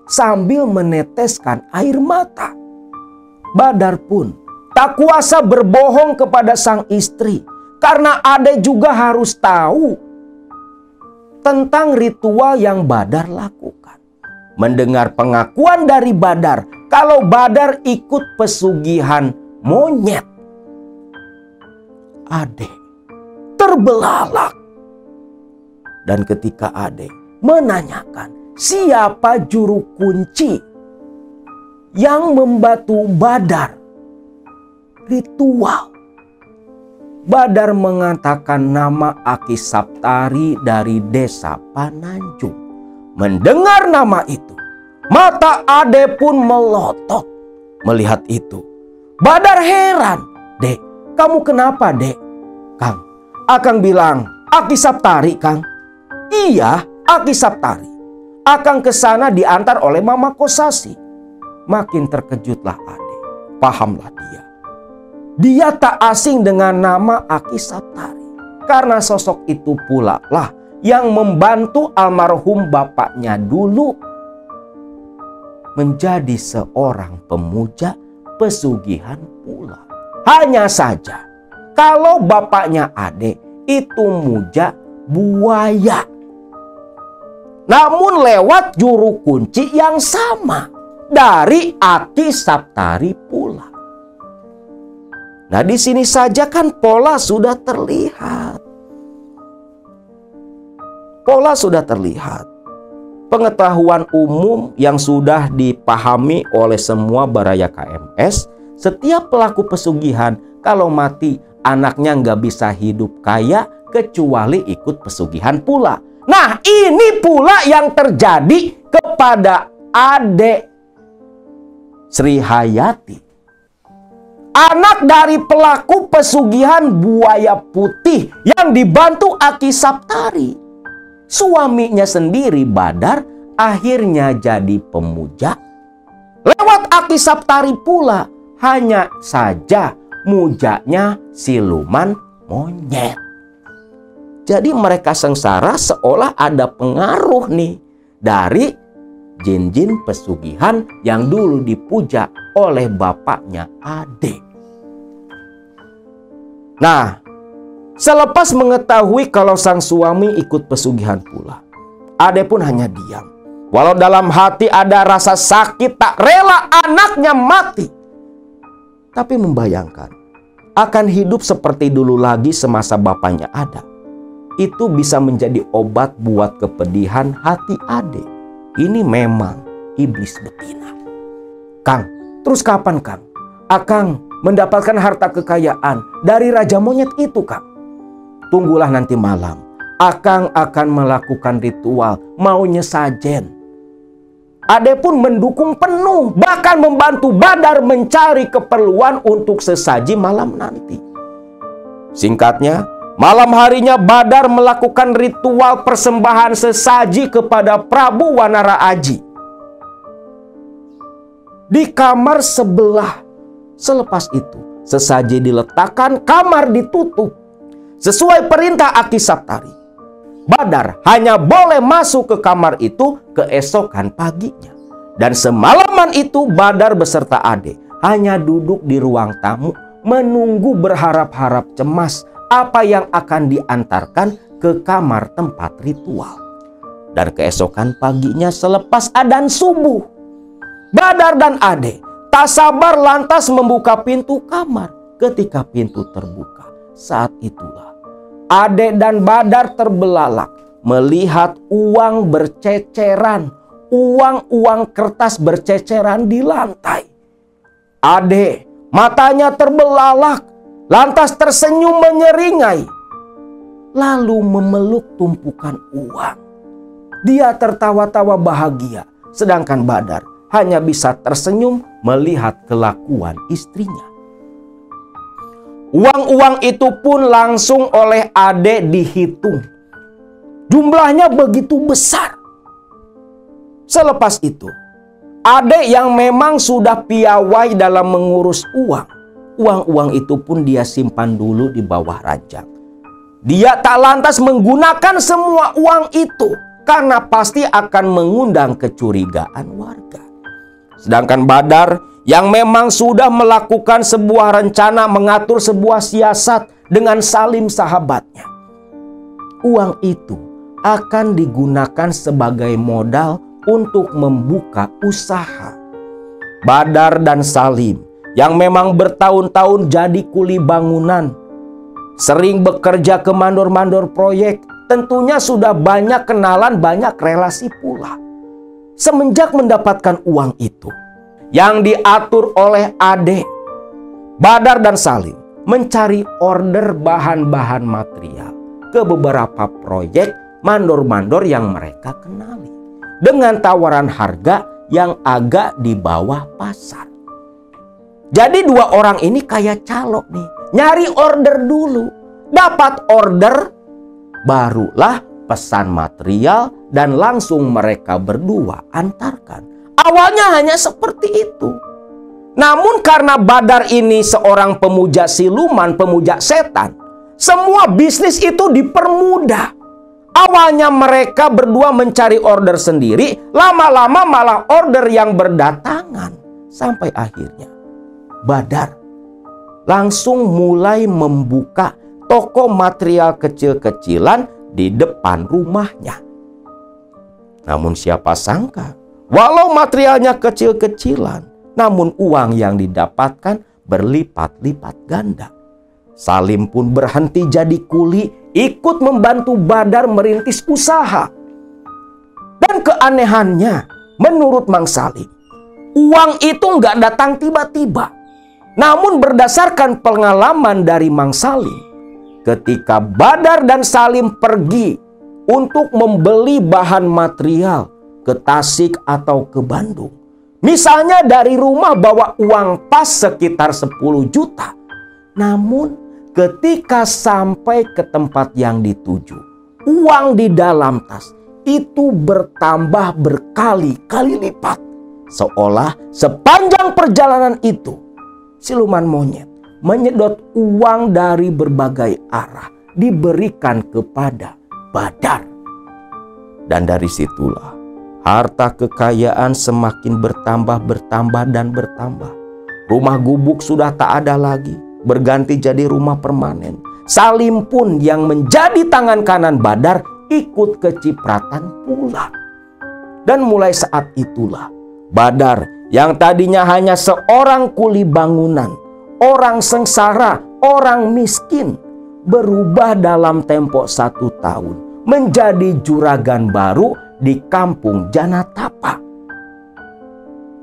sambil meneteskan air mata. Badar pun tak kuasa berbohong kepada sang istri karena Ade juga harus tahu tentang ritual yang Badar lakukan. Mendengar pengakuan dari Badar kalau Badar ikut pesugihan monyet, Ade terbelalak. Dan ketika Ade menanyakan siapa juru kunci yang membantu Badar ritual, Badar mengatakan nama Aki Saptari dari desa Pananjung. Mendengar nama itu, mata Ade pun melotot melihat itu. Badar heran. "Dek, kamu kenapa, Dek?" "Kang, Akang bilang Aki Saptari, Kang." "Iya, Aki Saptari. Akang ke sana diantar oleh Mama Kosasi." Makin terkejutlah Ade. Pahamlah dia. Dia tak asing dengan nama Aki Saptari karena sosok itu pula lah yang membantu almarhum bapaknya dulu menjadi seorang pemuja pesugihan pula. Hanya saja kalau bapaknya Ade itu muja buaya, namun lewat juru kunci yang sama dari Aki Saptari pula. Nah, di sini saja kan pola sudah terlihat. Pola sudah terlihat. Pengetahuan umum yang sudah dipahami oleh semua baraya KMS, setiap pelaku pesugihan kalau mati anaknya nggak bisa hidup kaya kecuali ikut pesugihan pula. Nah, ini pula yang terjadi kepada Ade Sri Hayati, anak dari pelaku pesugihan buaya putih yang dibantu Aki Saptari. Suaminya sendiri Badar akhirnya jadi pemuja lewat Aki Saptari pula. Hanya saja mujanya siluman monyet. Jadi mereka sengsara seolah ada pengaruh nih dari jin-jin pesugihan yang dulu dipuja oleh bapaknya Ade. Nah, selepas mengetahui kalau sang suami ikut pesugihan pula, Ade pun hanya diam. Walau dalam hati ada rasa sakit tak rela anaknya mati, tapi membayangkan akan hidup seperti dulu lagi semasa bapaknya ada, itu bisa menjadi obat buat kepedihan hati Ade. Ini memang iblis betina. "Kang, terus kapan, Kang? Akang mendapatkan harta kekayaan dari Raja Monyet itu, Kang?" "Tunggulah nanti malam. Akang akan melakukan ritual maunya sajen." Ade pun mendukung penuh, bahkan membantu Badar mencari keperluan untuk sesaji malam nanti. Singkatnya, malam harinya Badar melakukan ritual persembahan sesaji kepada Prabu Wanara Aji di kamar sebelah. Selepas itu, sesaji diletakkan, kamar ditutup. Sesuai perintah Aki Saptari, Badar hanya boleh masuk ke kamar itu keesokan paginya. Dan semalaman itu Badar beserta Ade hanya duduk di ruang tamu menunggu berharap-harap cemas apa yang akan diantarkan ke kamar tempat ritual. Dan keesokan paginya selepas adzan subuh, Badar dan Ade tak sabar lantas membuka pintu kamar. Ketika pintu terbuka, Saat itulah Ade dan Badar terbelalak melihat uang berceceran, uang kertas berceceran di lantai. Ade matanya terbelalak, lantas tersenyum menyeringai, lalu memeluk tumpukan uang. Dia tertawa-tawa bahagia, sedangkan Badar hanya bisa tersenyum melihat kelakuan istrinya. Uang-uang itu pun langsung oleh Ade dihitung. Jumlahnya begitu besar. Selepas itu, Ade yang memang sudah piawai dalam mengurus uang itu pun dia simpan dulu di bawah ranjang. Dia tak lantas menggunakan semua uang itu karena pasti akan mengundang kecurigaan warga. Sedangkan Badar yang memang sudah melakukan sebuah rencana mengatur sebuah siasat dengan Salim sahabatnya. Uang itu akan digunakan sebagai modal untuk membuka usaha. Badar dan Salim yang memang bertahun-tahun jadi kuli bangunan, sering bekerja ke mandor-mandor proyek, tentunya sudah banyak kenalan, banyak relasi pula. Semenjak mendapatkan uang itu, yang diatur oleh Ade, Badar dan Salim mencari order bahan-bahan material ke beberapa proyek mandor-mandor yang mereka kenali dengan tawaran harga yang agak di bawah pasar. Jadi dua orang ini kayak calok nih, nyari order dulu, dapat order, barulah pesan material dan langsung mereka berdua antarkan. Awalnya hanya seperti itu. Namun karena Badar ini seorang pemuja siluman, pemuja setan, semua bisnis itu dipermudah. Awalnya mereka berdua mencari order sendiri, lama-lama malah order yang berdatangan. Sampai akhirnya Badar langsung mulai membuka toko material kecil-kecilan di depan rumahnya. Namun siapa sangka, walau materialnya kecil-kecilan, namun uang yang didapatkan berlipat-lipat ganda. Salim pun berhenti jadi kuli, ikut membantu Badar merintis usaha. Dan keanehannya, menurut Mang Salim, uang itu nggak datang tiba-tiba. Namun berdasarkan pengalaman dari Mang Salim, ketika Badar dan Salim pergi untuk membeli bahan material ke Tasik atau ke Bandung, misalnya dari rumah bawa uang pas sekitar 10 juta. Namun ketika sampai ke tempat yang dituju, uang di dalam tas itu bertambah berkali-kali lipat. Seolah sepanjang perjalanan itu, siluman monyet menyedot uang dari berbagai arah diberikan kepada Badar. Dan dari situlah harta kekayaan semakin bertambah dan bertambah. Rumah gubuk sudah tak ada lagi, berganti jadi rumah permanen. Salim pun yang menjadi tangan kanan Badar ikut kecipratan pula. Dan mulai saat itulah Badar yang tadinya hanya seorang kuli bangunan, orang sengsara, orang miskin, berubah dalam tempo 1 tahun menjadi juragan baru di kampung Janatapa.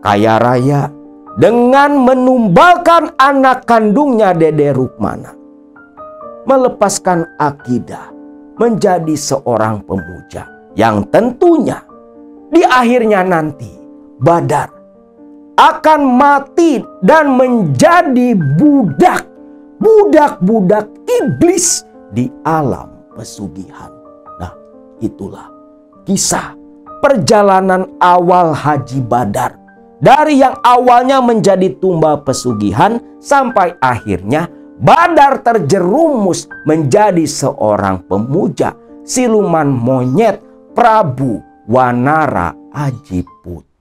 Kaya raya dengan menumbalkan anak kandungnya Dede Rukmana, melepaskan akidah menjadi seorang pemuja yang tentunya di akhirnya nanti Badar akan mati dan menjadi budak iblis di alam pesugihan. Nah, itulah kisah perjalanan awal Haji Badar. Dari yang awalnya menjadi tumbal pesugihan sampai akhirnya Badar terjerumus menjadi seorang pemuja siluman monyet Prabu Wanara Ajiput.